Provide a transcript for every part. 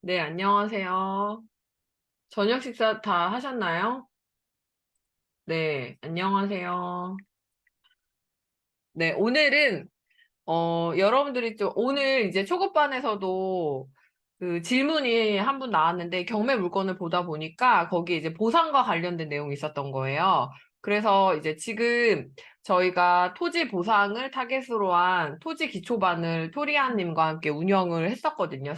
네, 안녕하세요. 저녁 식사 다 하셨나요? 네, 안녕하세요. 네, 오늘은, 여러분들이 좀, 오늘 이제 초급반에서도 그 질문이 한 분 나왔는데 경매 물건을 보다 보니까 거기 이제 보상과 관련된 내용이 있었던 거예요. 그래서 이제 지금 저희가 토지 보상을 타겟으로 한 토지 기초반을 토리안님과 함께 운영을 했었거든요.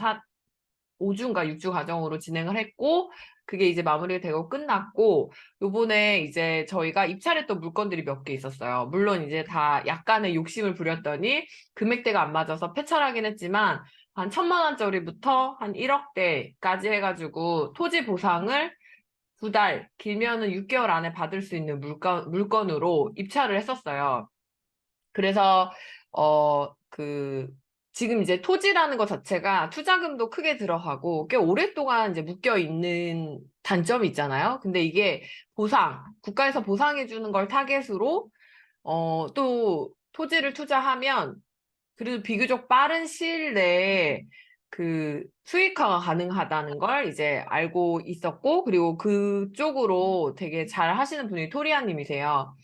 5주인가 6주 과정으로 진행을 했고, 그게 이제 마무리가 되고 끝났고, 요번에 이제 저희가 입찰했던 물건들이 몇 개 있었어요. 물론 이제 다 약간의 욕심을 부렸더니 금액대가 안 맞아서 폐찰하긴 했지만, 한 1,000만 원짜리부터 한 1억대까지 해가지고 토지 보상을 2달, 길면은 6개월 안에 받을 수 있는 물건으로 입찰을 했었어요. 그래서 지금 이제 토지라는 것 자체가 투자금도 크게 들어가고 꽤 오랫동안 이제 묶여 있는 단점이 있잖아요. 근데 이게 국가에서 보상해 주는 걸 타겟으로 또 토지를 투자하면 그래도 비교적 빠른 시일 내에 그 수익화가 가능하다는 걸 이제 알고 있었고, 그리고 그쪽으로 되게 잘 하시는 분이 토리아님이세요.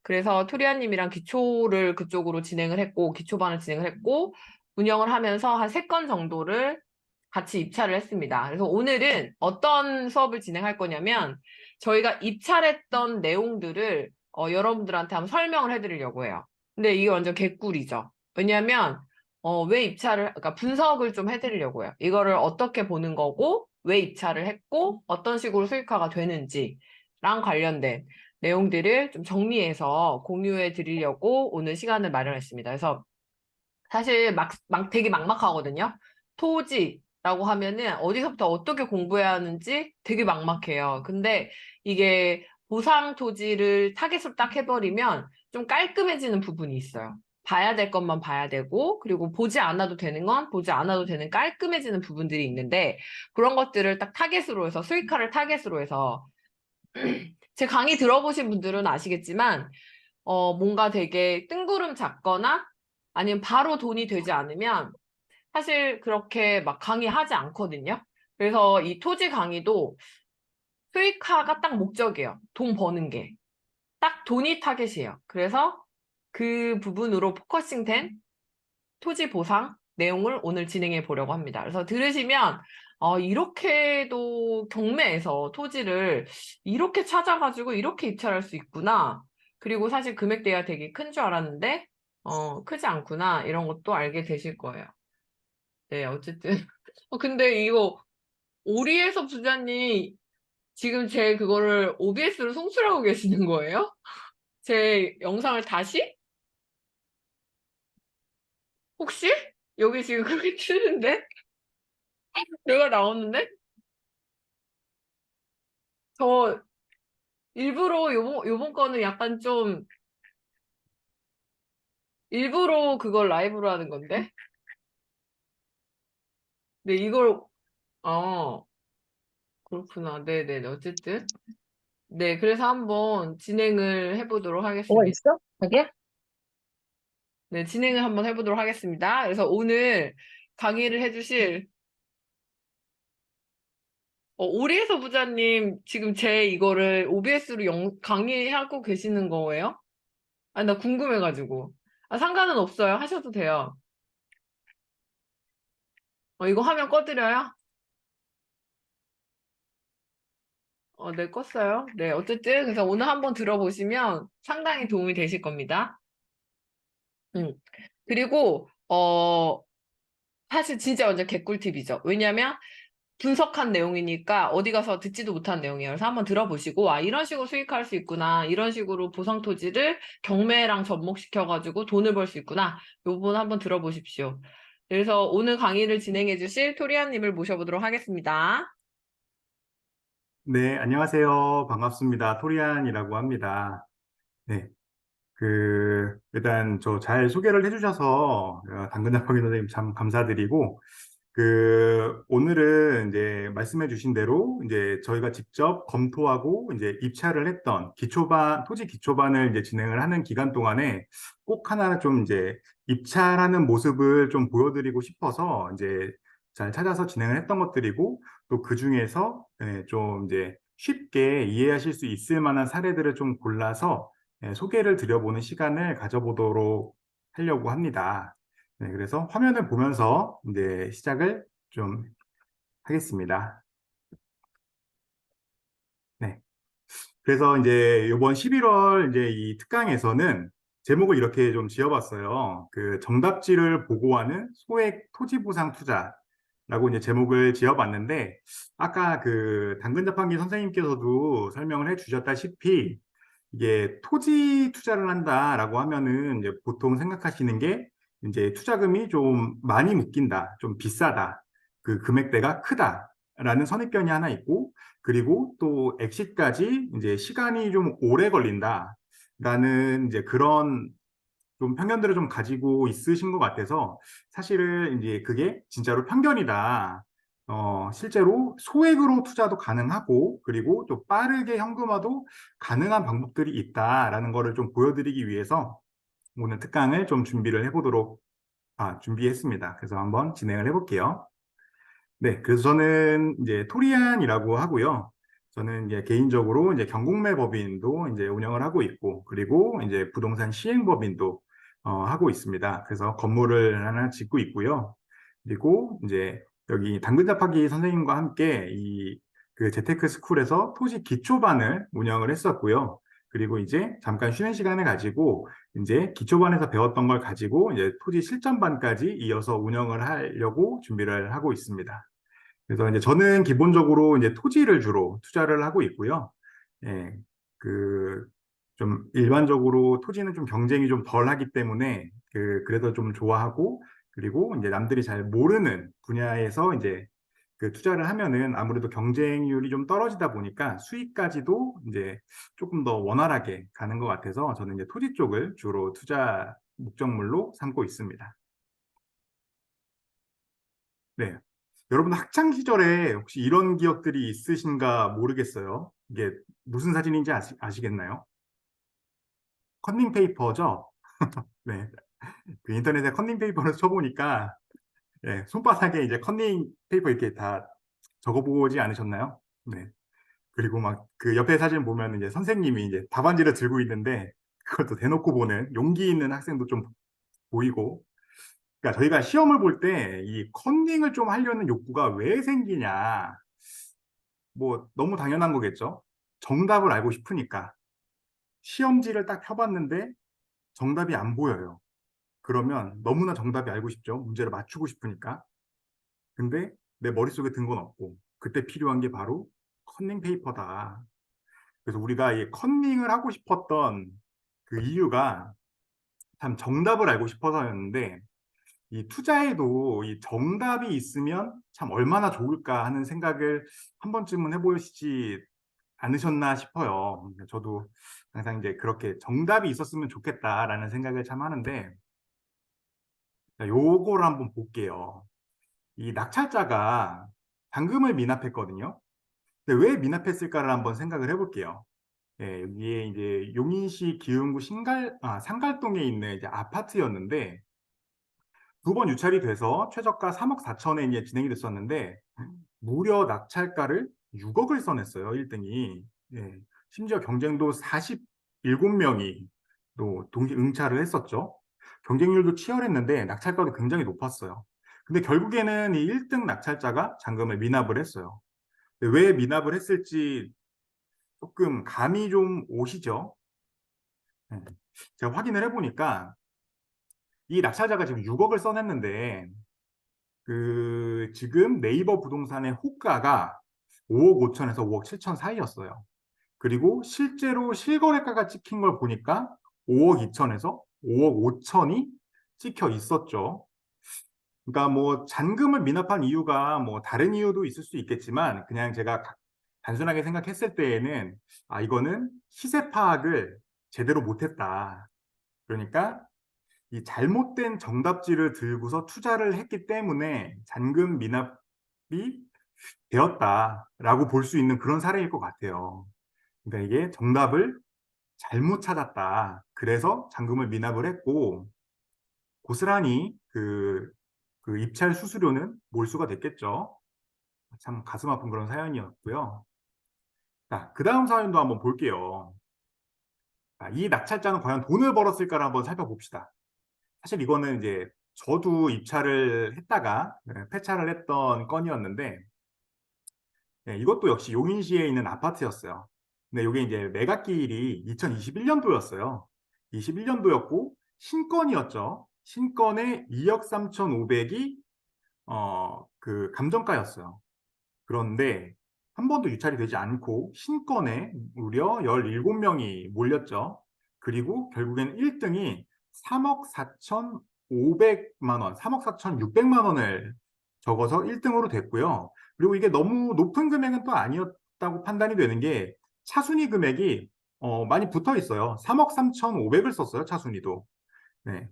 그래서 토리아님이랑 기초를 그쪽으로 진행을 했고, 기초반을 진행을 했고, 운영을 하면서 한 3건 정도를 같이 입찰을 했습니다. 그래서 오늘은 어떤 수업을 진행할 거냐면, 저희가 입찰했던 내용들을 여러분들한테 한번 설명을 해드리려고 해요. 근데 이게 완전 개꿀이죠. 왜냐면, 그러니까 분석을 좀 해드리려고 해요. 이거를 어떻게 보는 거고, 왜 입찰을 했고, 어떤 식으로 수익화가 되는지랑 관련된 내용들을 좀 정리해서 공유해 드리려고 오늘 시간을 마련했습니다. 그래서 사실 되게 막막하거든요. 토지라고 하면은 어디서부터 어떻게 공부해야 하는지 되게 막막해요. 근데 이게 보상 토지를 타겟으로 딱 해버리면 좀 깔끔해지는 부분이 있어요. 봐야 될 것만 봐야 되고, 그리고 보지 않아도 되는 건 보지 않아도 되는 깔끔해지는 부분들이 있는데, 그런 것들을 딱 타겟으로 해서, 수익화를 타겟으로 해서 제 강의 들어보신 분들은 아시겠지만, 뭔가 되게 뜬구름 잡거나 아니면 바로 돈이 되지 않으면 사실 그렇게 막 강의하지 않거든요. 그래서 이 토지 강의도 수익화가 딱 목적이에요. 돈 버는 게. 딱 돈이 타겟이에요. 그래서 그 부분으로 포커싱 된 토지 보상 내용을 오늘 진행해 보려고 합니다. 그래서 들으시면 이렇게도 경매에서 토지를 이렇게 찾아가지고 이렇게 입찰할 수 있구나. 그리고 사실 금액대가 되게 큰 줄 알았는데 크지 않구나. 이런 것도 알게 되실 거예요. 네, 어쨌든. 근데 이거 오리에서 부자님 지금 제 그거를 OBS로 송출하고 계시는 거예요? 제 영상을 다시? 혹시? 여기 지금 그렇게 뜨는데? 내가 나오는데? 저 일부러 요번 거는 약간 좀 일부러 그걸 라이브로 하는 건데? 네, 어, 그렇구나. 네네. 어쨌든. 네, 그래서 한번 진행을 해보도록 뭐가 하겠습니다. 있어? 자기야? 네, 진행을 한번 해보도록 하겠습니다. 그래서 오늘 강의를 해주실, 오리에서 부자님 지금 제 이거를 OBS로 강의하고 계시는 거예요? 아, 나 궁금해가지고. 아, 상관은 없어요. 하셔도 돼요. 이거 화면 꺼드려요? 네, 껐어요. 네, 어쨌든, 그래서 오늘 한번 들어보시면 상당히 도움이 되실 겁니다. 음. 그리고, 사실 진짜 완전 개꿀팁이죠. 왜냐면, 분석한 내용이니까 어디 가서 듣지도 못한 내용이에요. 그래서 한번 들어보시고, 아, 이런 식으로 수익할 수 있구나. 이런 식으로 보상 토지를 경매랑 접목시켜가지고 돈을 벌 수 있구나. 요번 한번 들어보십시오. 그래서 오늘 강의를 진행해 주실 토리아님을 모셔보도록 하겠습니다. 네, 안녕하세요. 반갑습니다. 토리안이라고 합니다. 네, 일단 저 잘 소개를 해주셔서 당근자파기 선생님 참 감사드리고, 오늘은 이제 말씀해 주신 대로 이제 저희가 직접 검토하고 이제 입찰을 했던 토지 기초반을 이제 진행을 하는 기간 동안에 꼭 하나 좀 이제 입찰하는 모습을 좀 보여드리고 싶어서 이제 잘 찾아서 진행을 했던 것들이고, 또 그 중에서 좀 이제 쉽게 이해하실 수 있을 만한 사례들을 좀 골라서 소개를 드려보는 시간을 가져보도록 하려고 합니다. 네, 그래서 화면을 보면서 이제 시작을 좀 하겠습니다. 네. 그래서 이제 이번 11월 이제 이 특강에서는 제목을 이렇게 좀 지어봤어요. 그 정답지를 보고하는 소액 토지 보상 투자라고 이제 제목을 지어봤는데, 아까 그 당근 자판기 선생님께서도 설명을 해주셨다시피 이게 토지 투자를 한다라고 하면은 이제 보통 생각하시는 게 이제 투자금이 좀 많이 묶인다, 좀 비싸다, 그 금액대가 크다라는 선입견이 하나 있고, 그리고 또 엑시트까지 이제 시간이 좀 오래 걸린다라는 이제 그런 좀 편견들을 좀 가지고 있으신 것 같아서, 사실은 이제 그게 진짜로 편견이다. 실제로 소액으로 투자도 가능하고, 그리고 또 빠르게 현금화도 가능한 방법들이 있다라는 거를 좀 보여드리기 위해서 오늘 특강을 좀 준비했습니다. 그래서 한번 진행을 해볼게요. 네, 그래서 저는 이제 토리안이라고 하고요. 저는 이제 개인적으로 이제 경공매 법인도 이제 운영을 하고 있고, 그리고 이제 부동산 시행법인도 하고 있습니다. 그래서 건물을 하나 짓고 있고요. 그리고 이제 여기 당근자파기 선생님과 함께 이 그 재테크 스쿨에서 토지 기초반을 운영을 했었고요. 그리고 이제 잠깐 쉬는 시간을 가지고 이제 기초반에서 배웠던 걸 가지고 이제 토지 실전반까지 이어서 운영을 하려고 준비를 하고 있습니다. 그래서 이제 저는 기본적으로 이제 토지를 주로 투자를 하고 있고요. 예, 그, 좀 일반적으로 토지는 좀 경쟁이 좀 덜 하기 때문에 그래서 좀 좋아하고, 그리고 이제 남들이 잘 모르는 분야에서 이제 그 투자를 하면은 아무래도 경쟁률이 좀 떨어지다 보니까 수익까지도 이제 조금 더 원활하게 가는 것 같아서 저는 이제 토지 쪽을 주로 투자 목적물로 삼고 있습니다. 네. 여러분 학창 시절에 혹시 이런 기억들이 있으신가 모르겠어요. 이게 무슨 사진인지 아시겠나요? 컨닝 페이퍼죠? 네. 그 인터넷에 컨닝 페이퍼를 쳐보니까 손바닥에 이제 컨닝 페이퍼 이렇게 다 적어보지 않으셨나요? 네. 그리고 막 그 옆에 사진 보면 이제 선생님이 이제 답안지를 들고 있는데 그것도 대놓고 보는 용기 있는 학생도 좀 보이고, 그러니까 저희가 시험을 볼 때 이 컨닝을 좀 하려는 욕구가 왜 생기냐. 뭐 너무 당연한 거겠죠. 정답을 알고 싶으니까. 시험지를 딱 펴봤는데 정답이 안 보여요. 그러면 너무나 정답이 알고 싶죠. 문제를 맞추고 싶으니까. 근데 내 머릿속에 든 건 없고, 그때 필요한 게 바로 컨닝 페이퍼다. 그래서 우리가 이 컨닝을 하고 싶었던 그 이유가 참 정답을 알고 싶어서였는데, 이 투자에도 이 정답이 있으면 참 얼마나 좋을까 하는 생각을 한 번쯤은 해보시지 않으셨나 싶어요. 저도 항상 이제 그렇게 정답이 있었으면 좋겠다라는 생각을 참 하는데, 요거를 한번 볼게요. 이 낙찰자가 잔금을 미납했거든요. 근데 왜 미납했을까를 한번 생각을 해볼게요. 여기에 이제 용인시 기흥구 상갈동에 있는 이제 아파트였는데, 두 번 유찰이 돼서 최저가 3억 4천에 이제 진행이 됐었는데, 무려 낙찰가를 6억을 써냈어요, 1등이. 예. 심지어 경쟁도 47명이 또 동시 응찰을 했었죠. 경쟁률도 치열했는데 낙찰가도 굉장히 높았어요. 근데 결국에는 이 1등 낙찰자가 잔금을 미납을 했어요. 근데 왜 미납을 했을지 조금 감이 좀 오시죠? 예. 제가 확인을 해보니까 이 낙찰자가 지금 6억을 써냈는데 지금 네이버 부동산의 호가가 5억 5천에서 5억 7천 사이였어요. 그리고 실제로 실거래가가 찍힌 걸 보니까 5억 2천에서 5억 5천이 찍혀 있었죠. 그러니까 뭐 잔금을 미납한 이유가 뭐 다른 이유도 있을 수 있겠지만, 그냥 제가 단순하게 생각했을 때에는 이거는 시세 파악을 제대로 못했다. 그러니까 이 잘못된 정답지를 들고서 투자를 했기 때문에 잔금 미납이 되었다라고 볼 수 있는 그런 사례일 것 같아요. 그러니까 이게 정답을 잘못 찾았다. 그래서 잔금을 미납을 했고, 고스란히 그 그 입찰 수수료는 몰수가 됐겠죠. 참 가슴 아픈 그런 사연이었고요. 자, 그 다음 사연도 한번 볼게요. 자, 이 낙찰자는 과연 돈을 벌었을까를 한번 살펴봅시다. 사실 이거는 이제 저도 입찰을 했다가 폐차를 했던 건이었는데, 이것도 역시 용인시에 있는 아파트였어요. 근데 이게 이제 매각기일이 2021년도였어요. 21년도였고 신건이었죠. 신건에 2억 3,500이 그 감정가였어요. 그런데 한 번도 유찰이 되지 않고 신건에 무려 17명이 몰렸죠. 그리고 결국엔 1등이 3억 4,500만 원, 3억 4,600만 원을 적어서 1등으로 됐고요. 그리고 이게 너무 높은 금액은 또 아니었다고 판단이 되는 게 차순위 금액이 많이 붙어 있어요. 3억 3,500을 썼어요, 차순위도. 네.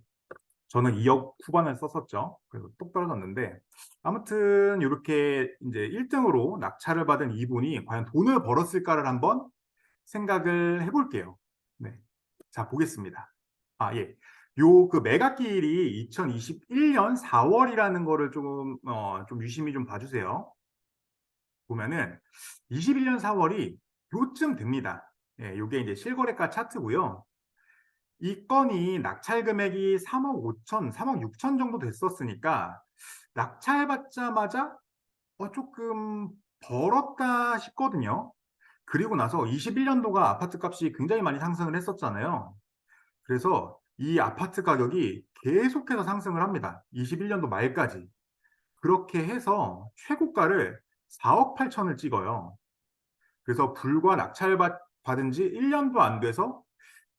저는 2억 후반을 썼었죠. 그래서 똑 떨어졌는데 아무튼 이렇게 이제 1등으로 낙찰을 받은 이분이 과연 돈을 벌었을까를 한번 생각을 해볼게요. 네. 자, 보겠습니다. 아, 예. 요 그 매각기일이 2021년 4월이라는 거를 좀 유심히 좀 봐주세요. 보면은 21년 4월이 요쯤 됩니다. 예, 요게 이제 실거래가 차트고요. 이 건이 낙찰 금액이 3억 5천, 3억 6천 정도 됐었으니까 낙찰 받자마자 조금 벌었다 싶거든요. 그리고 나서 21년도가 아파트 값이 굉장히 많이 상승을 했었잖아요. 그래서 이 아파트 가격이 계속해서 상승을 합니다. 21년도 말까지. 그렇게 해서 최고가를 4억 8천을 찍어요. 그래서 불과 낙찰 받은 지 1년도 안 돼서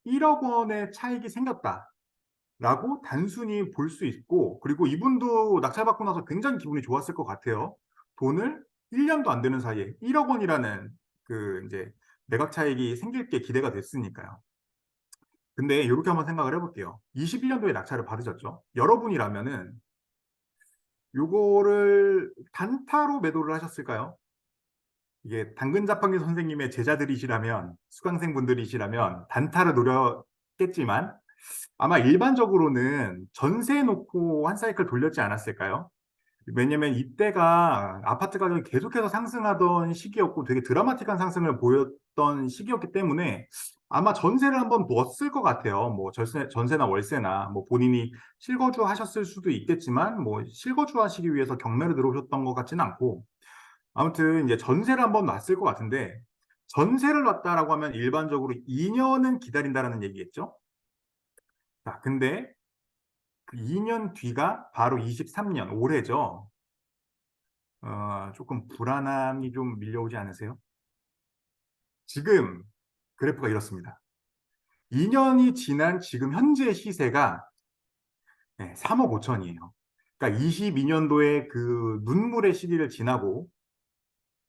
1억 원의 차익이 생겼다라고 단순히 볼 수 있고, 그리고 이분도 낙찰받고 나서 굉장히 기분이 좋았을 것 같아요. 돈을 1년도 안 되는 사이에 1억 원이라는 그 이제 매각 차익이 생길 게 기대가 됐으니까요. 근데 이렇게 한번 생각을 해볼게요. 21년도에 낙찰을 받으셨죠? 여러분이라면은 요거를 단타로 매도를 하셨을까요? 이게 당근 자판기 선생님의 제자들이시라면, 수강생분들이시라면 단타를 노렸겠지만 아마 일반적으로는 전세 놓고 한 사이클 돌렸지 않았을까요? 왜냐면 이때가 아파트 가격이 계속해서 상승하던 시기였고 되게 드라마틱한 상승을 보였던 시기였기 때문에 아마 전세를 한번 넣었을 것 같아요. 뭐 전세나 월세나 뭐 본인이 실거주 하셨을 수도 있겠지만 뭐 실거주 하시기 위해서 경매를 들어오셨던 것 같지는 않고 아무튼 이제 전세를 한번 놨을 것 같은데 전세를 놨다라고 하면 일반적으로 2년은 기다린다라는 얘기겠죠? 자, 근데 그 2년 뒤가 바로 23년, 올해죠. 조금 불안함이 좀 밀려오지 않으세요? 지금 그래프가 이렇습니다. 2년이 지난 지금 현재 시세가 3억 5천이에요. 그러니까 22년도에 그 눈물의 시기를 지나고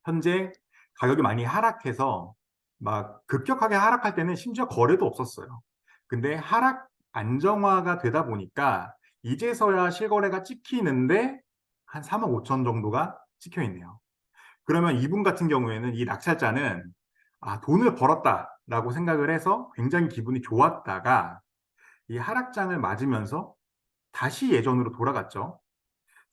현재 가격이 많이 하락해서 막 급격하게 하락할 때는 심지어 거래도 없었어요. 근데 하락 안정화가 되다 보니까 이제서야 실거래가 찍히는데 한 3억 5천 정도가 찍혀 있네요. 그러면 이분 같은 경우에는 이 낙찰자는 돈을 벌었다라고 생각을 해서 굉장히 기분이 좋았다가 이 하락장을 맞으면서 다시 예전으로 돌아갔죠.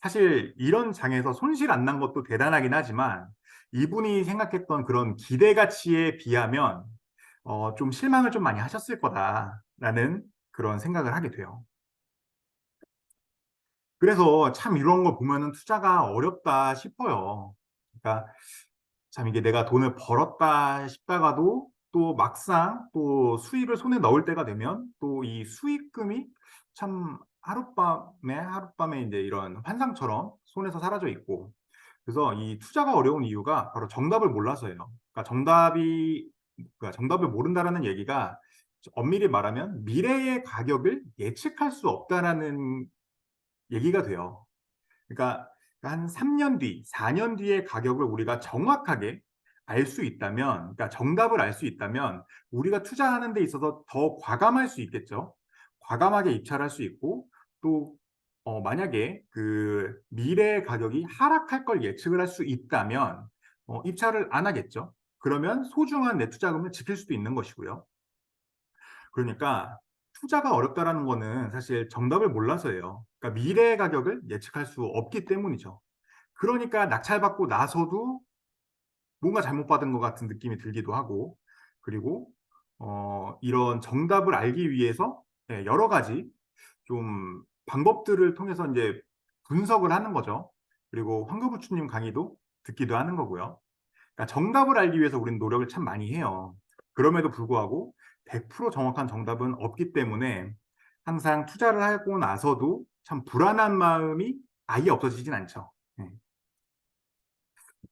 사실 이런 장에서 손실 안 난 것도 대단하긴 하지만 이분이 생각했던 그런 기대 가치에 비하면 좀 실망을 좀 많이 하셨을 거다라는 그런 생각을 하게 돼요. 그래서 참 이런 걸 보면은 투자가 어렵다 싶어요. 그러니까 참 이게 내가 돈을 벌었다 싶다가도 또 막상 또 수입을 손에 넣을 때가 되면 또 이 수익금이 참 하룻밤에 이제 이런 환상처럼 손에서 사라져 있고 그래서 이 투자가 어려운 이유가 바로 정답을 몰라서예요. 그러니까 정답을 모른다라는 얘기가 엄밀히 말하면 미래의 가격을 예측할 수 없다라는 얘기가 돼요. 그러니까 한 3년 뒤, 4년 뒤의 가격을 우리가 정확하게 알 수 있다면, 그러니까 정답을 알 수 있다면 우리가 투자하는 데 있어서 더 과감할 수 있겠죠. 과감하게 입찰할 수 있고 또 만약에 그 미래 가격이 하락할 걸 예측을 할 수 있다면 입찰을 안 하겠죠. 그러면 소중한 내 투자금을 지킬 수도 있는 것이고요. 그러니까 투자가 어렵다라는 거는 사실 정답을 몰라서예요. 그러니까 미래 가격을 예측할 수 없기 때문이죠. 그러니까 낙찰받고 나서도 뭔가 잘못 받은 것 같은 느낌이 들기도 하고, 그리고 이런 정답을 알기 위해서 여러 가지 좀 방법들을 통해서 이제 분석을 하는 거죠. 그리고 황교부추님 강의도 듣기도 하는 거고요. 그러니까 정답을 알기 위해서 우리는 노력을 참 많이 해요. 그럼에도 불구하고 100% 정확한 정답은 없기 때문에 항상 투자를 하고 나서도 참 불안한 마음이 아예 없어지진 않죠. 네.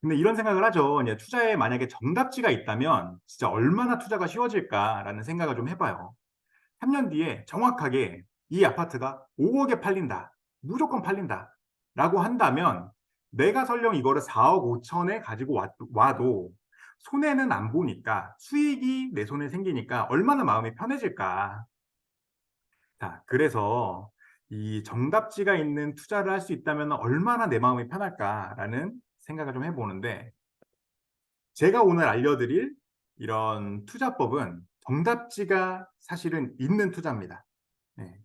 근데 이런 생각을 하죠. 이제 투자에 만약에 정답지가 있다면 진짜 얼마나 투자가 쉬워질까라는 생각을 좀 해봐요. 3년 뒤에 정확하게 이 아파트가 5억에 팔린다. 무조건 팔린다. 라고 한다면 내가 설령 이거를 4억 5천에 가지고 와도 손해는 안 보니까 수익이 내 손에 생기니까 얼마나 마음이 편해질까. 자, 그래서 이 정답지가 있는 투자를 할 수 있다면 얼마나 내 마음이 편할까라는 생각을 좀 해보는데 제가 오늘 알려드릴 이런 투자법은 정답지가 사실은 있는 투자입니다. 네,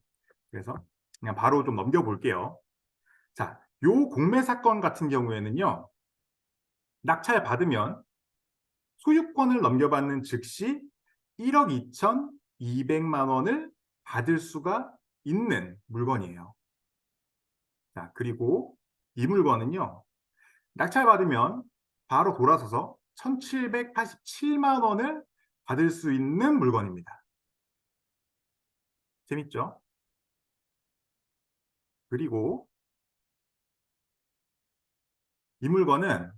그래서 그냥 바로 좀 넘겨볼게요. 자, 요 공매 사건 같은 경우에는요, 낙찰 받으면 소유권을 넘겨받는 즉시 1억 2,200만 원을 받을 수가 있는 물건이에요. 자, 그리고 이 물건은요, 낙찰 받으면 바로 돌아서서 1,787만 원을 받을 수 있는 물건입니다. 재밌죠? 그리고 이 물건은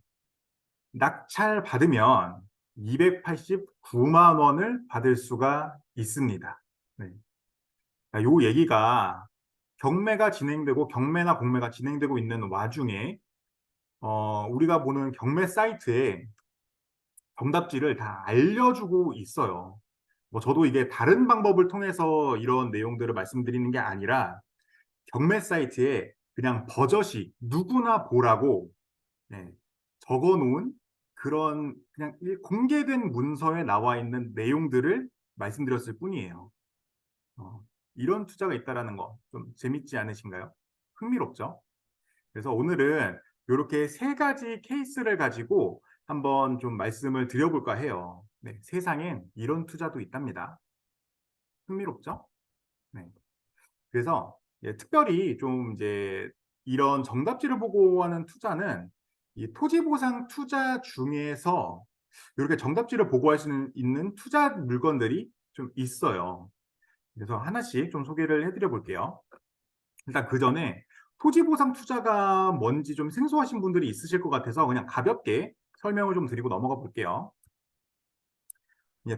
낙찰 받으면 289만 원을 받을 수가 있습니다. 네. 요 얘기가 경매가 진행되고 경매나 공매가 진행되고 있는 와중에 우리가 보는 경매 사이트에 정답지를 다 알려주고 있어요. 뭐 저도 이게 다른 방법을 통해서 이런 내용들을 말씀드리는 게 아니라 경매 사이트에 그냥 버젓이 누구나 보라고 네, 적어놓은 그런 그냥 공개된 문서에 나와 있는 내용들을 말씀드렸을 뿐이에요. 이런 투자가 있다라는 거 좀 재밌지 않으신가요? 흥미롭죠? 그래서 오늘은 이렇게 세 가지 케이스를 가지고 한번 좀 말씀을 드려볼까 해요. 네, 세상엔 이런 투자도 있답니다. 흥미롭죠? 네. 그래서 특별히 좀 이제 이런 정답지를 보고 하는 투자는 이 토지보상 투자 중에서 이렇게 정답지를 보고할 수 있는 투자 물건들이 좀 있어요. 그래서 하나씩 좀 소개를 해드려 볼게요. 일단 그 전에 토지보상 투자가 뭔지 좀 생소하신 분들이 있으실 것 같아서 그냥 가볍게 설명을 좀 드리고 넘어가 볼게요.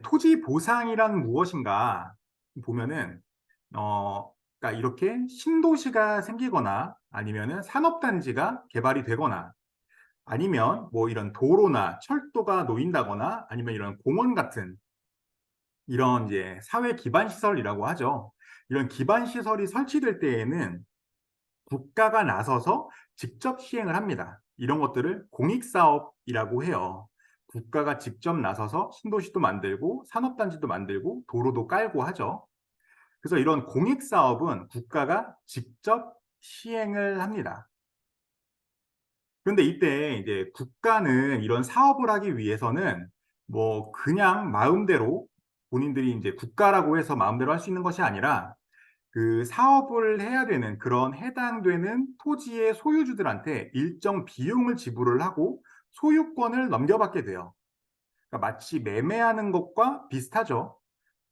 토지보상이란 무엇인가 보면은 그러니까 이렇게 신도시가 생기거나 아니면은 산업단지가 개발이 되거나 아니면 뭐 이런 도로나 철도가 놓인다거나 아니면 이런 공원 같은 이런 이제 사회 기반 시설이라고 하죠. 이런 기반 시설이 설치될 때에는 국가가 나서서 직접 시행을 합니다. 이런 것들을 공익사업이라고 해요. 국가가 직접 나서서 신도시도 만들고 산업단지도 만들고 도로도 깔고 하죠. 그래서 이런 공익사업은 국가가 직접 시행을 합니다. 그런데 이때 이제 국가는 이런 사업을 하기 위해서는 뭐 그냥 마음대로 본인들이 이제 국가라고 해서 마음대로 할 수 있는 것이 아니라 그 사업을 해야 되는 그런 해당되는 토지의 소유주들한테 일정 비용을 지불을 하고 소유권을 넘겨받게 돼요. 그러니까 마치 매매하는 것과 비슷하죠.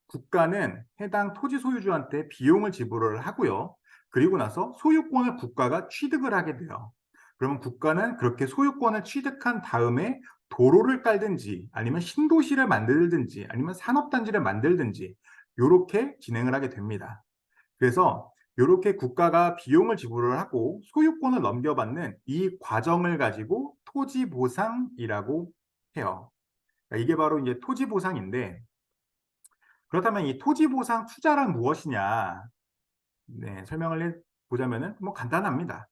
국가는 해당 토지 소유주한테 비용을 지불을 하고요. 그리고 나서 소유권을 국가가 취득을 하게 돼요. 그러면 국가는 그렇게 소유권을 취득한 다음에 도로를 깔든지 아니면 신도시를 만들든지 아니면 산업단지를 만들든지 이렇게 진행을 하게 됩니다. 그래서 이렇게 국가가 비용을 지불을 하고 소유권을 넘겨받는 이 과정을 가지고 토지보상이라고 해요. 그러니까 이게 바로 이제 토지보상인데 그렇다면 이 토지보상 투자란 무엇이냐? 네, 설명을 해보자면은 뭐 간단합니다.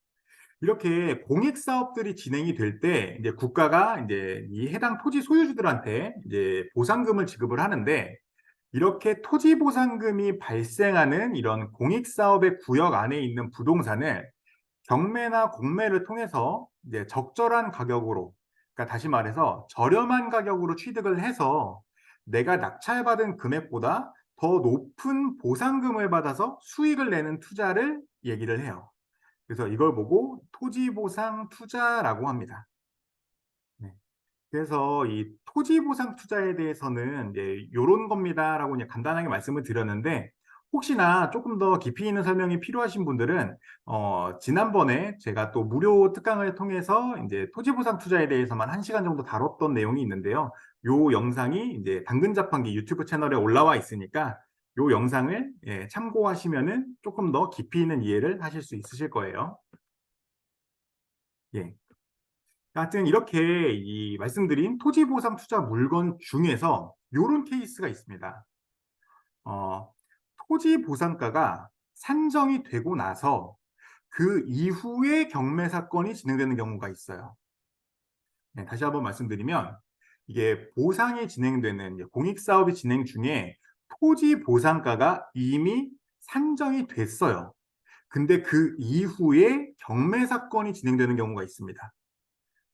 이렇게 공익 사업들이 진행이 될 때 이제 국가가 이제 이 해당 토지 소유주들한테 이제 보상금을 지급을 하는데 이렇게 토지보상금이 발생하는 이런 공익사업의 구역 안에 있는 부동산을 경매나 공매를 통해서 이제 적절한 가격으로, 그러니까 다시 말해서 저렴한 가격으로 취득을 해서 내가 낙찰받은 금액보다 더 높은 보상금을 받아서 수익을 내는 투자를 얘기를 해요. 그래서 이걸 보고 토지보상 투자라고 합니다. 네. 그래서 이 토지보상 투자에 대해서는 이제 이런 겁니다라고 그냥 간단하게 말씀을 드렸는데, 혹시나 조금 더 깊이 있는 설명이 필요하신 분들은 지난번에 제가 또 무료 특강을 통해서 이제 토지보상 투자에 대해서만 1시간 정도 다뤘던 내용이 있는데요. 요 영상이 이제 당근자판기 유튜브 채널에 올라와 있으니까 요 영상을 참고하시면은 조금 더 깊이 있는 이해를 하실 수 있으실 거예요. 예. 하여튼 이렇게 이 말씀드린 토지보상 투자 물건 중에서 이런 케이스가 있습니다. 어, 토지보상가가 산정이 되고 나서 그 이후에 경매 사건이 진행되는 경우가 있어요. 네, 다시 한번 말씀드리면 이게 보상이 진행되는 공익사업이 진행 중에 토지보상가가 이미 산정이 됐어요. 근데 그 이후에 경매 사건이 진행되는 경우가 있습니다.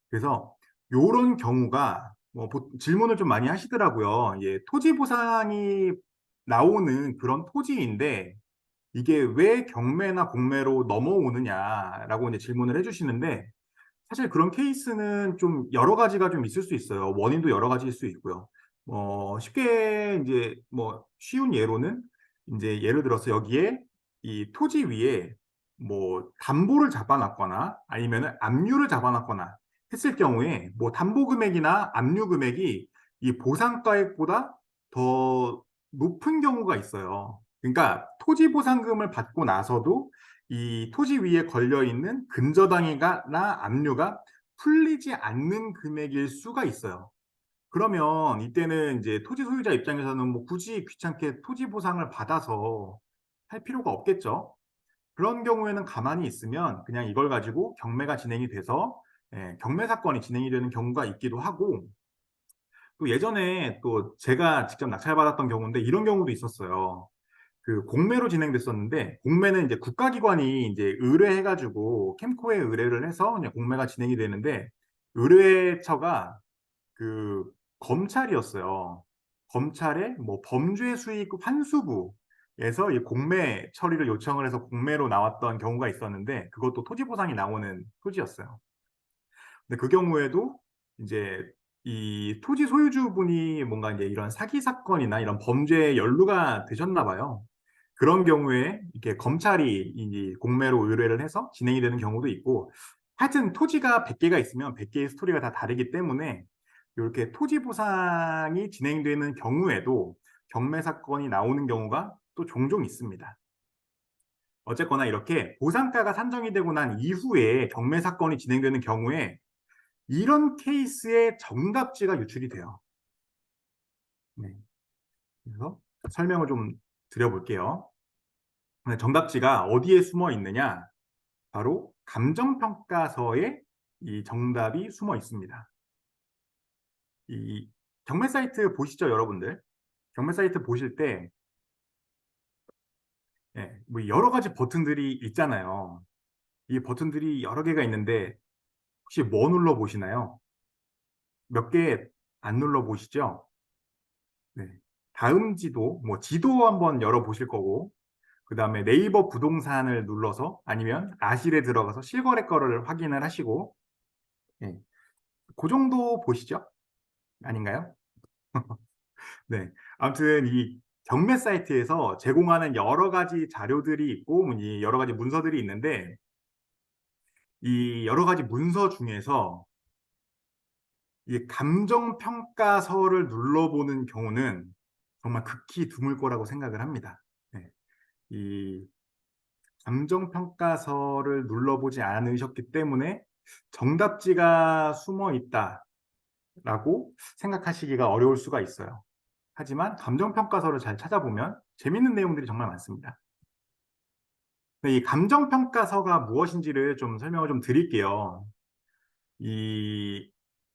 그래서 이런 경우가 질문을 좀 많이 하시더라고요. 예, 토지 보상이 나오는 그런 토지인데 이게 왜 경매나 공매로 넘어오느냐라고 이제 질문을 해주시는데, 사실 그런 케이스는 좀 여러 가지가 좀 있을 수 있어요. 원인도 여러 가지일 수 있고요. 쉽게 이제 쉬운 예로는 이제 예를 들어서 여기에 이 토지 위에 담보를 잡아놨거나 아니면 압류를 잡아놨거나 했을 경우에 담보 금액이나 압류 금액이 이 보상가액보다 더 높은 경우가 있어요. 그러니까 토지 보상금을 받고 나서도 이 토지 위에 걸려 있는 근저당이나 압류가 풀리지 않는 금액일 수가 있어요. 그러면 이때는 이제 토지 소유자 입장에서는 굳이 귀찮게 토지 보상을 받아서 할 필요가 없겠죠. 그런 경우에는 가만히 있으면 그냥 이걸 가지고 경매가 진행이 돼서 경매 사건이 진행이 되는 경우가 있기도 하고, 또 예전에 또 제가 직접 낙찰받았던 경우인데 이런 경우도 있었어요. 그 공매로 진행됐었는데, 공매는 이제 국가기관이 이제 의뢰해가지고 캠코에 의뢰를 해서 그냥 공매가 진행이 되는데, 의뢰처가 그 검찰이었어요. 검찰의 범죄 수익 환수부에서 이 공매 처리를 요청을 해서 공매로 나왔던 경우가 있었는데, 그것도 토지 보상이 나오는 토지였어요. 근데 그 경우에도 이제 이 토지 소유주분이 뭔가 이제 이런 사기 사건이나 이런 범죄에 연루가 되셨나 봐요. 그런 경우에 이렇게 검찰이 이 공매로 의뢰를 해서 진행이 되는 경우도 있고, 하여튼 토지가 100개가 있으면 100개의 스토리가 다 다르기 때문에 이렇게 토지 보상이 진행되는 경우에도 경매 사건이 나오는 경우가 또 종종 있습니다. 어쨌거나 이렇게 보상가가 산정이 되고 난 이후에 경매 사건이 진행되는 경우에 이런 케이스의 정답지가 유출이 돼요. 네. 그래서 설명을 좀 드려볼게요. 정답지가 어디에 숨어 있느냐? 바로 감정평가서에 이 정답이 숨어 있습니다. 이 경매 사이트 보시죠, 여러분들? 경매 사이트 보실 때 여러 가지 버튼들이 있잖아요. 이 버튼들이 여러 개가 있는데 혹시 뭐 눌러 보시나요? 몇 개 안 눌러 보시죠? 네. 다음 지도, 지도 한번 열어 보실 거고, 그 다음에 네이버 부동산을 눌러서 아니면 아실에 들어가서 실거래 거를 확인을 하시고, 예, 그 정도 보시죠? 아닌가요? 네. 아무튼 이 경매 사이트에서 제공하는 여러 가지 자료들이 있고, 이 여러 가지 문서들이 있는데, 이 여러 가지 문서 중에서 이 감정평가서를 눌러보는 경우는 정말 극히 드물 거라고 생각을 합니다. 네. 이 감정평가서를 눌러보지 않으셨기 때문에 정답지가 숨어 있다라고 생각하시기가 어려울 수가 있어요. 하지만 감정평가서를 잘 찾아보면 재밌는 내용들이 정말 많습니다. 이 감정평가서가 무엇인지를 좀 설명을 좀 드릴게요.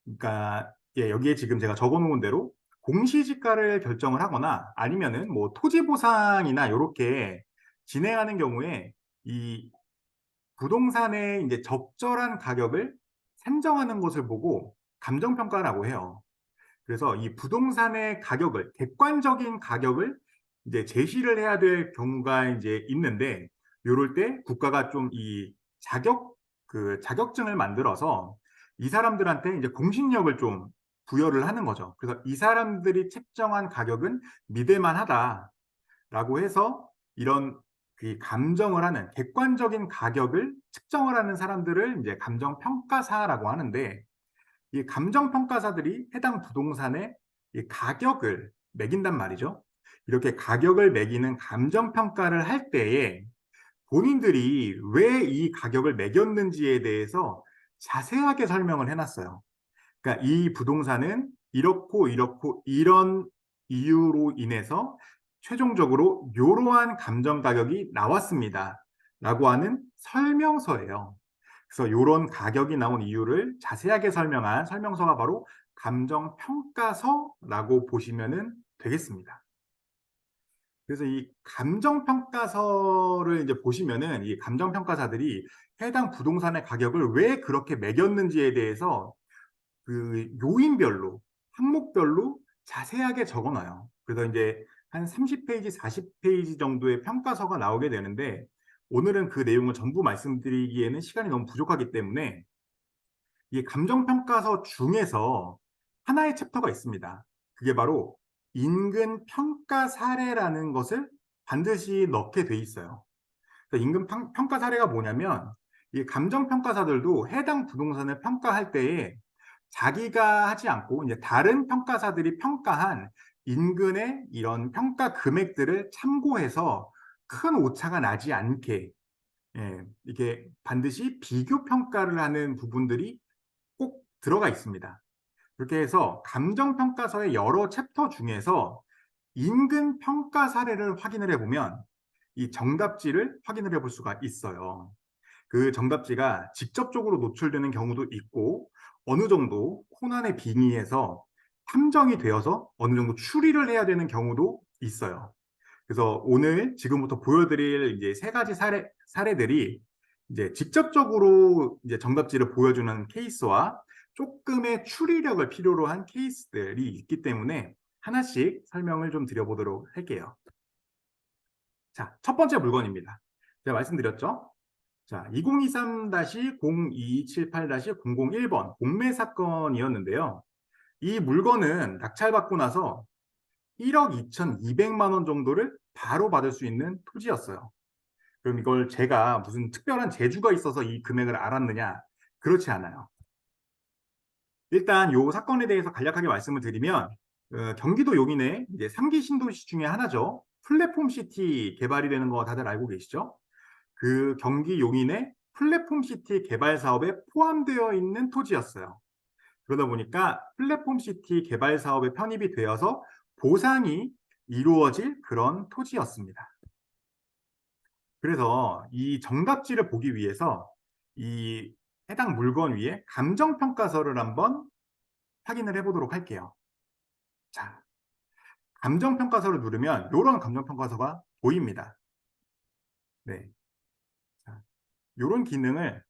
그러니까 여기에 지금 제가 적어놓은 대로 공시지가를 결정을 하거나 아니면은 뭐 토지 보상이나 이렇게 진행하는 경우에 이 부동산의 이제 적절한 가격을 산정하는 것을 보고 감정평가라고 해요. 그래서 이 부동산의 가격을, 객관적인 가격을 이제 제시를 해야 될 경우가 이제 있는데, 이럴 때 국가가 좀 이 자격증을 만들어서 이 사람들한테 이제 공신력을 좀 부여를 하는 거죠. 그래서 이 사람들이 책정한 가격은 믿을만 하다라고 해서 이런 그 감정을 하는 객관적인 가격을 측정을 하는 사람들을 이제 감정평가사라고 하는데, 이 감정평가사들이 해당 부동산의 이 가격을 매긴단 말이죠. 이렇게 가격을 매기는 감정평가를 할 때에 본인들이 왜 이 가격을 매겼는지에 대해서 자세하게 설명을 해놨어요. 그러니까 이 부동산은 이렇고 이렇고 이런 이유로 인해서 최종적으로 이러한 감정 가격이 나왔습니다. 라고 하는 설명서예요. 그래서 이런 가격이 나온 이유를 자세하게 설명한 설명서가 바로 감정평가서라고 보시면 되겠습니다. 그래서 이 감정평가서를 이제 보시면은 이 감정평가사들이 해당 부동산의 가격을 왜 그렇게 매겼는지에 대해서 그 요인별로, 항목별로 자세하게 적어놔요. 그래서 이제 한 30페이지, 40페이지 정도의 평가서가 나오게 되는데, 오늘은 그 내용을 전부 말씀드리기에는 시간이 너무 부족하기 때문에 이 감정평가서 중에서 하나의 챕터가 있습니다. 그게 바로 인근 평가 사례라는 것을 반드시 넣게 돼 있어요. 그러니까 인근 평가 사례가 뭐냐면, 이 감정평가사들도 해당 부동산을 평가할 때에 자기가 하지 않고 이제 다른 평가사들이 평가한 인근의 이런 평가 금액들을 참고해서 큰 오차가 나지 않게, 이게 반드시 비교 평가를 하는 부분들이 꼭 들어가 있습니다. 그렇게 해서 감정평가서의 여러 챕터 중에서 인근 평가 사례를 확인을 해보면 이 정답지를 확인을 해볼 수가 있어요. 그 정답지가 직접적으로 노출되는 경우도 있고, 어느 정도 호난의 빙의에서 탐정이 되어서 어느 정도 추리를 해야 되는 경우도 있어요. 그래서 오늘 지금부터 보여드릴 이제 세 가지 사례들이 이제 직접적으로 이제 정답지를 보여주는 케이스와 조금의 추리력을 필요로 한 케이스들이 있기 때문에 하나씩 설명을 좀 드려보도록 할게요. 자, 첫 번째 물건입니다. 제가 말씀드렸죠? 자, 2023-0278-001번 공매 사건이었는데요. 이 물건은 낙찰받고 나서 1억 2,200만 원 정도를 바로 받을 수 있는 토지였어요. 그럼 이걸 제가 무슨 특별한 재주가 있어서 이 금액을 알았느냐? 그렇지 않아요. 일단 이 사건에 대해서 간략하게 말씀을 드리면, 경기도 용인의 이제 3기 신도시 중에 하나죠. 플랫폼 시티 개발이 되는 거 다들 알고 계시죠? 그 경기 용인의 플랫폼 시티 개발 사업에 포함되어 있는 토지였어요. 그러다 보니까 플랫폼 시티 개발 사업에 편입이 되어서 보상이 이루어질 그런 토지였습니다. 그래서 이 정답지를 보기 위해서 이 해당 물건 위에 감정평가서를 한번 확인을 해보도록 할게요. 자, 감정평가서를 누르면 이런 감정평가서가 보입니다. 네. 자, 이런 기능을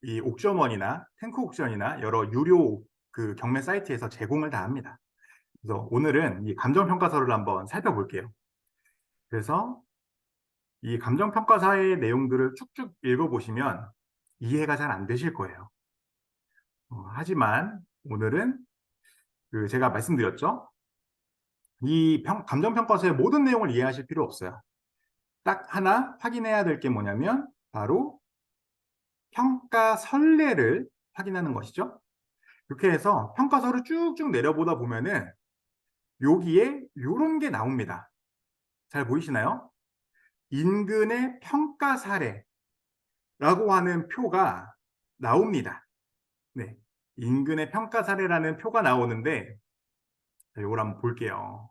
이 옥션원이나 탱크 옥션이나 여러 유료 그 경매 사이트에서 제공을 다 합니다. 그래서 오늘은 이 감정평가서를 한번 살펴볼게요. 그래서 이 감정평가서의 내용들을 쭉쭉 읽어보시면 이해가 잘 안 되실 거예요. 하지만 오늘은 그 제가 말씀드렸죠? 이 감정평가서의 모든 내용을 이해하실 필요 없어요. 딱 하나 확인해야 될 게 뭐냐면 바로 평가 선례를 확인하는 것이죠. 이렇게 해서 평가서를 쭉쭉 내려보다 보면은 여기에 이런 게 나옵니다. 잘 보이시나요? 인근의 평가 사례라고 하는 표가 나옵니다. 네, 인근의 평가 사례라는 표가 나오는데 이걸 한번 볼게요.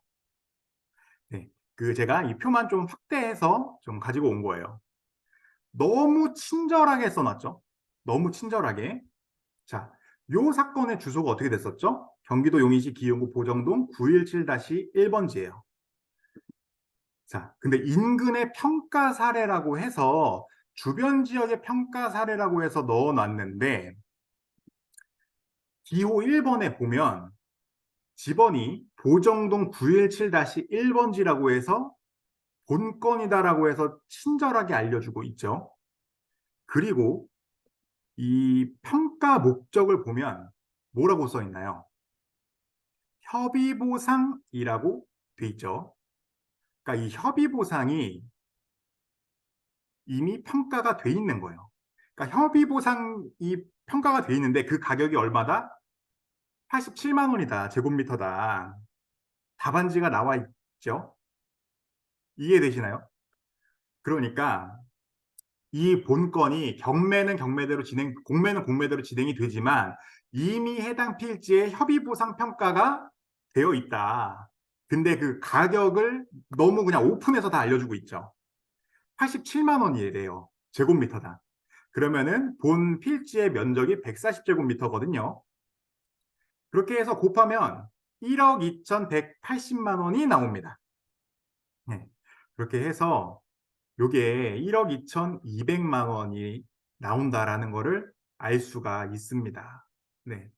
네, 그 제가 이 표만 좀 확대해서 좀 가지고 온 거예요. 너무 친절하게 써놨죠? 너무 친절하게. 자, 요 사건의 주소가 어떻게 됐었죠? 경기도 용인시 기흥구 보정동 917-1번지예요. 자, 근데 인근의 평가 사례라고 해서 주변 지역의 평가 사례라고 해서 넣어놨는데 기호 1번에 보면 집원이 보정동 917-1번지라고 해서 본건이다라고 해서 친절하게 알려주고 있죠. 그리고 이 평가 목적을 보면 뭐라고 써 있나요? 협의보상이라고 돼 있죠. 그러니까 이 협의보상이 이미 평가가 돼 있는 거예요. 그러니까 협의보상이 평가가 돼 있는데 그 가격이 얼마다? 87만 원이다. 제곱미터다. 답안지가 나와 있죠. 이해되시나요? 그러니까 이 본건이 경매는 경매대로 공매는 공매대로 진행이 되지만 이미 해당 필지에 협의보상 평가가 되어 있다. 근데 그 가격을 너무 그냥 오픈해서 다 알려주고 있죠. 87만 원이래요. 제곱미터당. 그러면은 본 필지의 면적이 140제곱미터거든요. 그렇게 해서 곱하면 1억 2,180만 원이 나옵니다. 네. 그렇게 해서 요게 1억 2,200만 원이 나온다라는 거를 알 수가 있습니다. 네.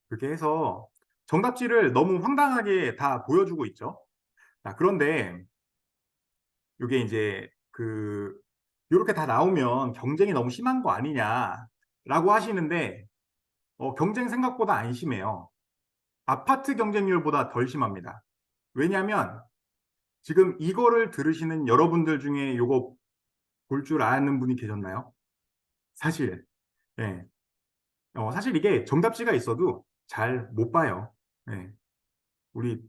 그렇게 해서 정답지를 너무 황당하게 다 보여주고 있죠. 자, 그런데 요게 이제 요렇게 다 나오면 경쟁이 너무 심한 거 아니냐라고 하시는데 경쟁 생각보다 안 심해요. 아파트 경쟁률보다 덜 심합니다. 왜냐하면 지금 이거를 들으시는 여러분들 중에 요거 볼 줄 아는 분이 계셨나요? 사실, 예. 사실 이게 정답지가 있어도 잘 못 봐요. 예. 우리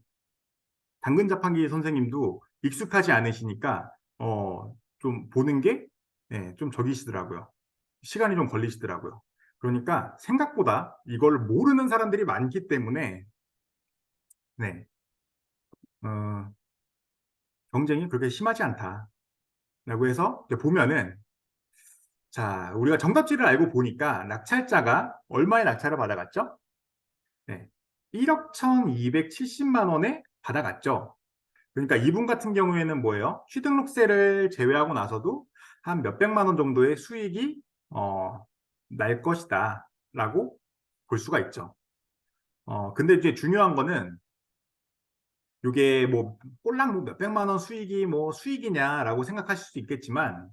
당근 자판기 선생님도 익숙하지 않으시니까, 좀 보는 게, 예, 좀 적이시더라고요. 시간이 좀 걸리시더라고요. 그러니까 생각보다 이걸 모르는 사람들이 많기 때문에, 네, 어, 경쟁이 그렇게 심하지 않다라고 해서 이제 보면은, 자, 우리가 정답지를 알고 보니까 낙찰자가 얼마의 낙찰을 받아갔죠? 네. 1억 1,270만 원에 받아갔죠. 그러니까 이분 같은 경우에는 뭐예요? 취등록세를 제외하고 나서도 한 몇백만 원 정도의 수익이 날 것이다 라고 볼 수가 있죠. 근데 이제 중요한 거는 이게 뭐 꼴랑 뭐 몇백만 원 수익이 뭐 수익이냐라고 생각하실 수 있겠지만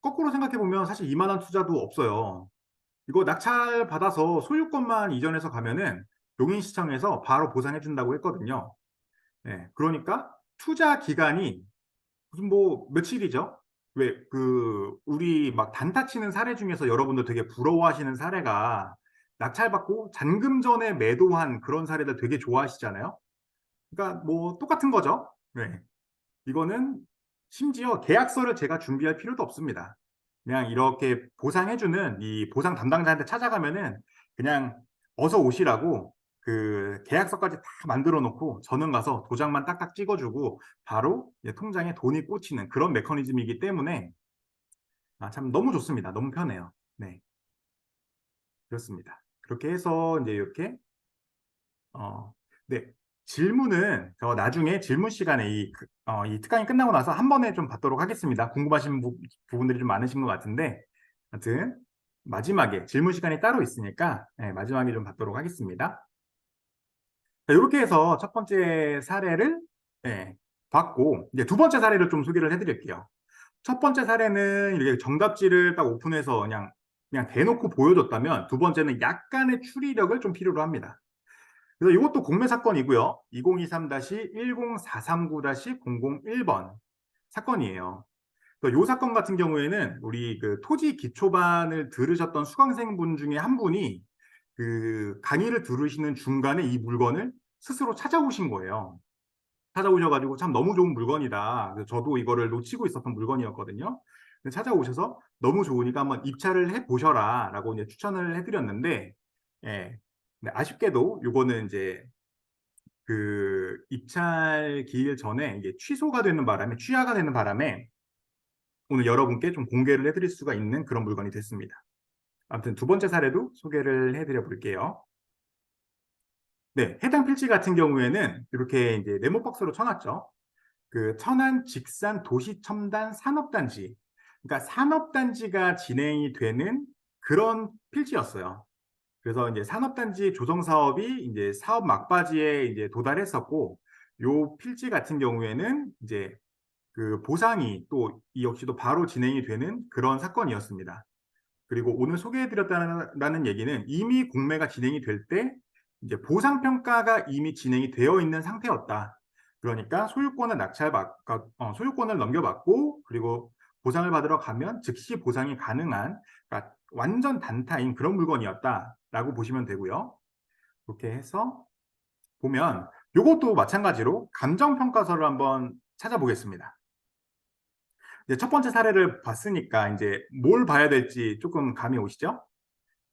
거꾸로 생각해 보면 사실 이만한 투자도 없어요. 이거 낙찰 받아서 소유권만 이전해서 가면은 용인시청에서 바로 보상해 준다고 했거든요. 네, 그러니까 투자 기간이 무슨 뭐 며칠이죠? 왜 우리 막 단타 치는 사례 중에서 여러분들 되게 부러워하시는 사례가 낙찰받고 잔금 전에 매도한 그런 사례들 되게 좋아하시잖아요. 그러니까 뭐 똑같은 거죠. 네. 이거는 심지어 계약서를 제가 준비할 필요도 없습니다. 그냥 이렇게 보상해주는 이 보상 담당자한테 찾아가면은 그냥 어서 오시라고 그 계약서까지 다 만들어 놓고 저는 가서 도장만 딱딱 찍어주고 바로 통장에 돈이 꽂히는 그런 메커니즘이기 때문에 참 너무 좋습니다. 너무 편해요. 네, 그렇습니다. 그렇게 해서 이제 이렇게 네, 질문은 저 나중에 질문 시간에 이 특강이 끝나고 나서 한 번에 좀 받도록 하겠습니다. 궁금하신 부분들이 좀 많으신 것 같은데, 하여튼 마지막에 질문 시간이 따로 있으니까 마지막에 좀 받도록 하겠습니다. 자, 이렇게 해서 첫 번째 사례를 봤고, 이제 두 번째 사례를 좀 소개를 해드릴게요. 첫 번째 사례는 이렇게 정답지를 딱 오픈해서 그냥 대놓고 보여줬다면, 두 번째는 약간의 추리력을 좀 필요로 합니다. 그래서 이것도 공매 사건이고요. 2023-10439-001번 사건이에요. 이 사건 같은 경우에는 우리 그 토지 기초반을 들으셨던 수강생분 중에 한 분이 그 강의를 들으시는 중간에 이 물건을 스스로 찾아오신 거예요. 찾아오셔가지고 참 너무 좋은 물건이다. 그래서 저도 이거를 놓치고 있었던 물건이었거든요. 찾아오셔서 너무 좋으니까 한번 입찰을 해 보셔라 라고 이제 추천을 해드렸는데, 예. 근데 아쉽게도 요거는 이제 그 입찰 기일 전에 이게 취소가 되는 바람에 취하가 되는 바람에 오늘 여러분께 좀 공개를 해드릴 수가 있는 그런 물건이 됐습니다. 아무튼 두 번째 사례도 소개를 해드려 볼게요. 네, 해당 필지 같은 경우에는 이렇게 이제 네모 박스로 쳐놨죠. 그 천안 직산 도시 첨단 산업단지, 그러니까 산업단지가 진행이 되는 그런 필지였어요. 그래서 이제 산업단지 조성 사업이 이제 사업 막바지에 이제 도달했었고, 요 필지 같은 경우에는 이제 그 보상이 또 이 역시도 바로 진행이 되는 그런 사건이었습니다. 그리고 오늘 소개해드렸다는 얘기는 이미 공매가 진행이 될 때 이제 보상 평가가 이미 진행이 되어 있는 상태였다. 그러니까 소유권을 넘겨받고 그리고 보상을 받으러 가면 즉시 보상이 가능한, 그러니까 완전 단타인 그런 물건이었다라고 보시면 되고요. 그렇게 해서 보면 이것도 마찬가지로 감정평가서를 한번 찾아보겠습니다. 이제 첫 번째 사례를 봤으니까 이제 뭘 봐야 될지 조금 감이 오시죠?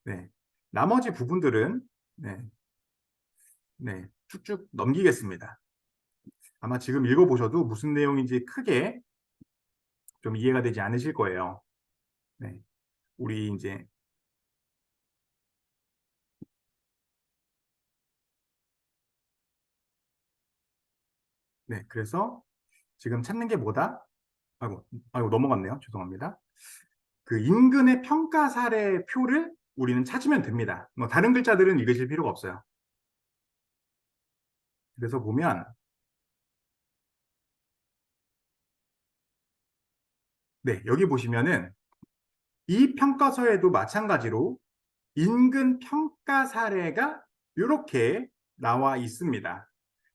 네. 나머지 부분들은 네, 네, 쭉쭉 넘기겠습니다. 아마 지금 읽어보셔도 무슨 내용인지 크게 좀 이해가 되지 않으실 거예요. 네. 우리 이제 네, 그래서 지금 찾는 게 뭐다? 아이고 넘어갔네요. 죄송합니다. 그 인근의 평가 사례 표를 우리는 찾으면 됩니다. 뭐 다른 글자들은 읽으실 필요가 없어요. 그래서 보면 네, 여기 보시면은 이 평가서에도 마찬가지로 인근 평가 사례가 이렇게 나와 있습니다.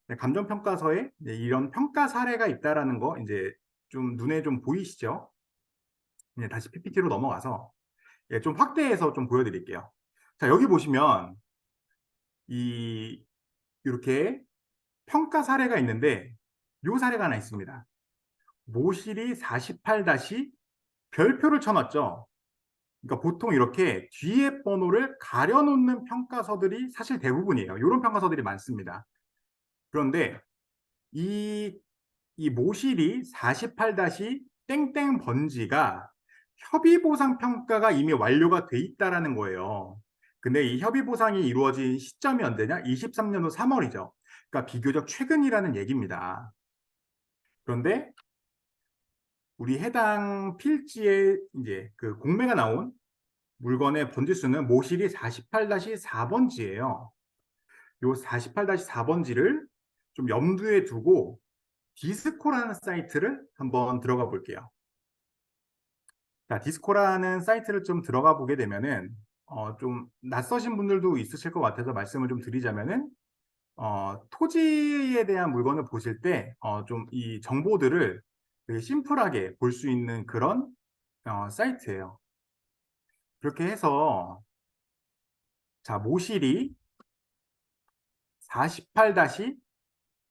네, 감정평가서에 이런 평가 사례가 있다라는 거 이제 좀 눈에 좀 보이시죠? 네, 다시 PPT로 넘어가서 좀 확대해서 좀 보여드릴게요. 자, 여기 보시면 이 이렇게 평가 사례가 있는데 이 사례가 하나 있습니다. 모실이 48 별표를 쳐놨죠. 그러니까 보통 이렇게 뒤에 번호를 가려놓는 평가서들이 사실 대부분이에요. 이런 평가서들이 많습니다. 그런데 이, 이 모실이 48 땡땡 번지가 협의보상 평가가 이미 완료가 돼 있다라는 거예요. 근데 이 협의보상이 이루어진 시점이 언제냐? 23년도 3월이죠. 그러니까 비교적 최근이라는 얘기입니다. 그런데 우리 해당 필지에 이제 그 공매가 나온 물건의 번지수는 모실이 48-4번지예요. 요 48-4번지를 좀 염두에 두고 디스코라는 사이트를 한번 들어가 볼게요. 자, 디스코라는 사이트를 좀 들어가 보게 되면은 좀 낯서신 분들도 있으실 것 같아서 말씀을 좀 드리자면은 토지에 대한 물건을 보실 때 좀 이 정보들을 되게 심플하게 볼 수 있는 그런 사이트예요. 그렇게 해서 자, 모실이 48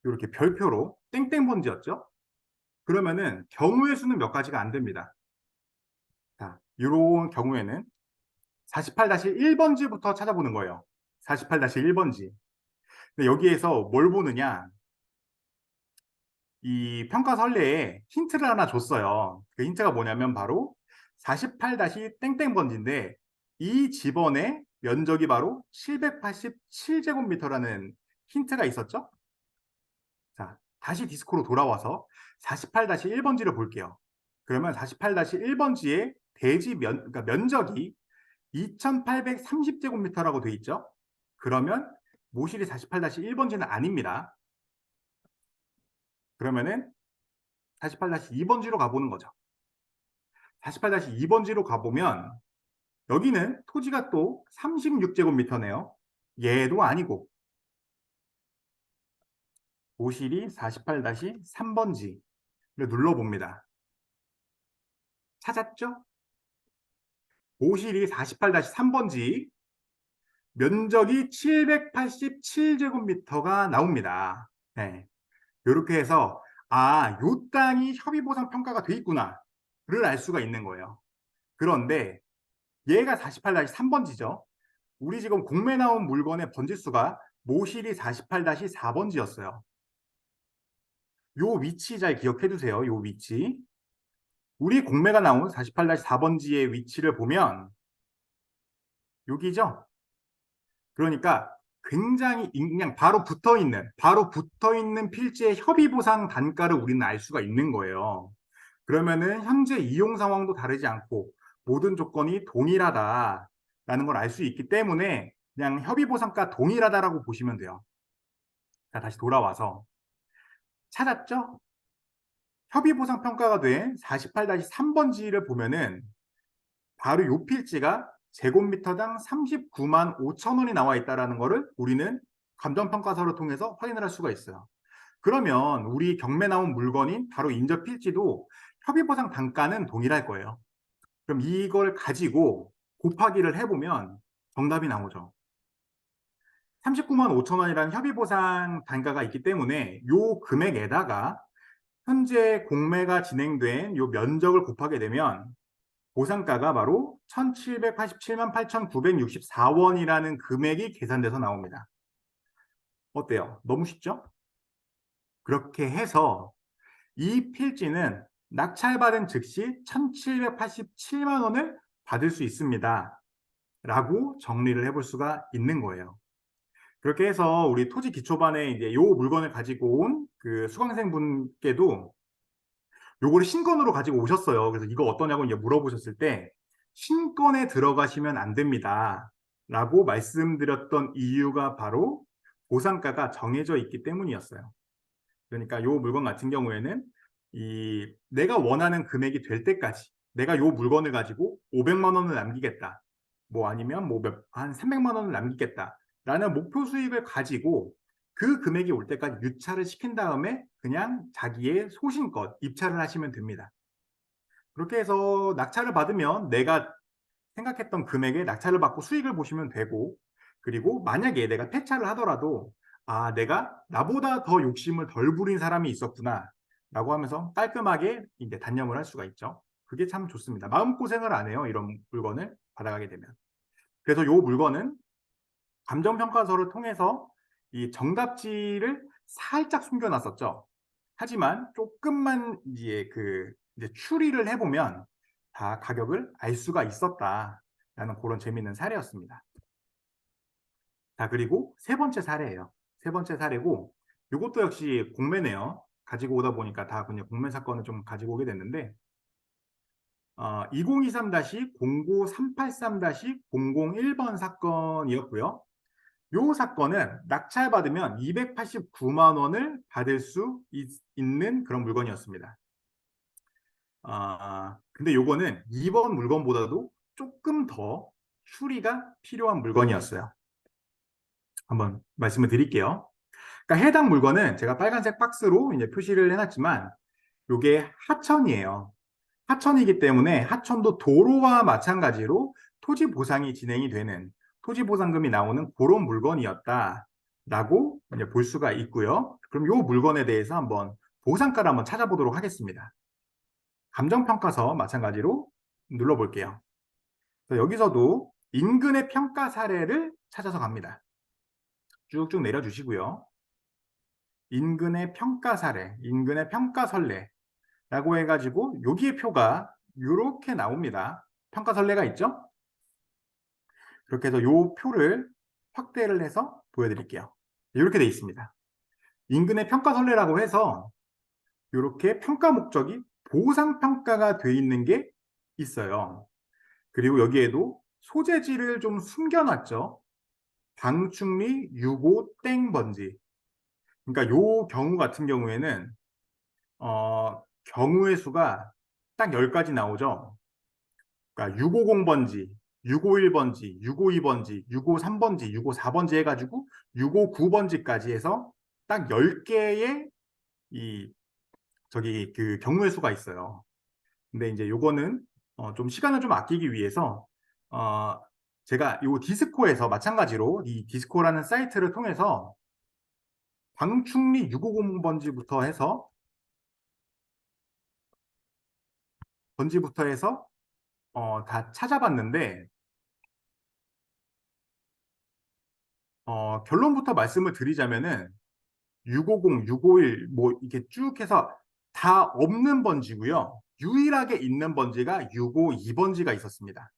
이렇게 별표로 땡땡 번지였죠. 그러면은 경우의 수는 몇 가지가 안 됩니다. 자, 이런 경우에는 48-1번지부터 찾아보는 거예요. 48-1번지. 근데 여기에서 뭘 보느냐? 이 평가 선례에 힌트를 하나 줬어요. 그 힌트가 뭐냐면 바로 48-땡땡번지인데 이 집원의 면적이 바로 787제곱미터라는 힌트가 있었죠? 자, 다시 디스코로 돌아와서 48-1번지를 볼게요. 그러면 48-1번지의 그러니까 면적이 2830제곱미터라고 돼 있죠? 그러면 모실이 48-1번지는 아닙니다. 그러면은 48-2번지로 가보는 거죠. 48-2번지로 가보면 여기는 토지가 또 36제곱미터네요. 얘도 아니고 모실이 48-3번지를 눌러봅니다. 찾았죠? 모실이 48-3번지 면적이 787제곱미터가 나옵니다. 네. 이렇게 해서 요 땅이 협의보상 평가가 돼 있구나를 알 수가 있는 거예요. 그런데 얘가 48-3번지죠. 우리 지금 공매 나온 물건의 번지수가 모실이 48-4번지였어요. 요 위치 잘 기억해 두세요. 요 위치. 우리 공매가 나온 48-4번지의 위치를 보면 여기죠? 그러니까 굉장히 그냥 바로 붙어 있는 필지의 협의 보상 단가를 우리는 알 수가 있는 거예요. 그러면은 현재 이용 상황도 다르지 않고 모든 조건이 동일하다라는 걸 알 수 있기 때문에 그냥 협의 보상가 동일하다라고 보시면 돼요. 자, 다시 돌아와서 찾았죠? 협의 보상 평가가 된 48-3번지를 보면은 바로 요 필지가 제곱미터당 39만 5천 원이 나와 있다는 것을 우리는 감정평가서를 통해서 확인을 할 수가 있어요. 그러면 우리 경매 나온 물건인 바로 인접 필지도 협의보상 단가는 동일할 거예요. 그럼 이걸 가지고 곱하기를 해보면 정답이 나오죠. 39만 5천 원이라는 협의보상 단가가 있기 때문에 요 금액에다가 현재 공매가 진행된 요 면적을 곱하게 되면 보상가가 바로 1,787만 8,964원이라는 금액이 계산돼서 나옵니다. 어때요? 너무 쉽죠? 그렇게 해서 이 필지는 낙찰받은 즉시 1,787만 원을 받을 수 있습니다. 라고 정리를 해볼 수가 있는 거예요. 그렇게 해서 우리 토지 기초반에 이제 요 물건을 가지고 온 그 수강생 분께도 요거를 신건으로 가지고 오셨어요. 그래서 이거 어떠냐고 이제 물어보셨을 때 신건에 들어가시면 안 됩니다. 라고 말씀드렸던 이유가 바로 보상가가 정해져 있기 때문이었어요. 그러니까 요 물건 같은 경우에는 이 내가 원하는 금액이 될 때까지 내가 요 물건을 가지고 500만 원을 남기겠다. 뭐 아니면 한 300만 원을 남기겠다. 라는 목표 수익을 가지고 그 금액이 올 때까지 유찰을 시킨 다음에 그냥 자기의 소신껏 입찰을 하시면 됩니다. 그렇게 해서 낙찰을 받으면 내가 생각했던 금액에 낙찰을 받고 수익을 보시면 되고, 그리고 만약에 내가 폐차를 하더라도 아, 내가 나보다 더 욕심을 덜 부린 사람이 있었구나 라고 하면서 깔끔하게 이제 단념을 할 수가 있죠. 그게 참 좋습니다. 마음고생을 안 해요. 이런 물건을 받아가게 되면. 그래서 이 물건은 감정평가서를 통해서 이 정답지를 살짝 숨겨놨었죠. 하지만 조금만 이제 추리를 해보면 다 가격을 알 수가 있었다라는 그런 재미있는 사례였습니다. 자, 그리고 세 번째 사례예요. 세 번째 사례고 이것도 역시 공매네요. 가지고 오다 보니까 다 그냥 공매 사건을 좀 가지고 오게 됐는데 2023-09383-001번 사건이었고요. 이 사건은 낙찰받으면 289만 원을 받을 수 있는 그런 물건이었습니다. 근데 요거는 2번 물건보다도 조금 더 추리가 필요한 물건이었어요. 한번 말씀을 드릴게요. 그러니까 해당 물건은 제가 빨간색 박스로 이제 표시를 해놨지만 요게 하천이에요. 하천이기 때문에 하천도 도로와 마찬가지로 토지 보상이 진행이 되는 토지 보상금이 나오는 그런 물건이었다라고 이제 볼 수가 있고요. 그럼 이 물건에 대해서 한번 보상가를 한번 찾아보도록 하겠습니다. 감정평가서 마찬가지로 눌러볼게요. 여기서도 인근의 평가 사례를 찾아서 갑니다. 쭉쭉 내려주시고요. 인근의 평가 사례, 인근의 평가 선례라고 해가지고 여기에 표가 이렇게 나옵니다. 평가 선례가 있죠? 그렇게 해서 이 표를 확대를 해서 보여드릴게요. 이렇게 되어 있습니다. 인근의 평가 선례라고 해서 이렇게 평가 목적이 보상평가가 되어 있는 게 있어요. 그리고 여기에도 소재지를 좀 숨겨놨죠. 방충리 6호 땡번지. 그러니까 요 경우 같은 경우에는 경우의 수가 딱 10가지 나오죠. 그러니까 650번지, 651번지, 652번지, 653번지, 654번지 해가지고 659번지까지 해서 딱 10개의 그 경우의 수가 있어요. 근데 이제 요거는 좀 시간을 좀 아끼기 위해서 제가 요 디스코에서 마찬가지로 이 디스코라는 사이트를 통해서 광충리 650번지부터 해서 다 찾아봤는데 결론부터 말씀을 드리자면은 650, 651 뭐 이렇게 쭉 해서 다 없는 번지고요. 유일하게 있는 번지가 652번지가 있었습니다.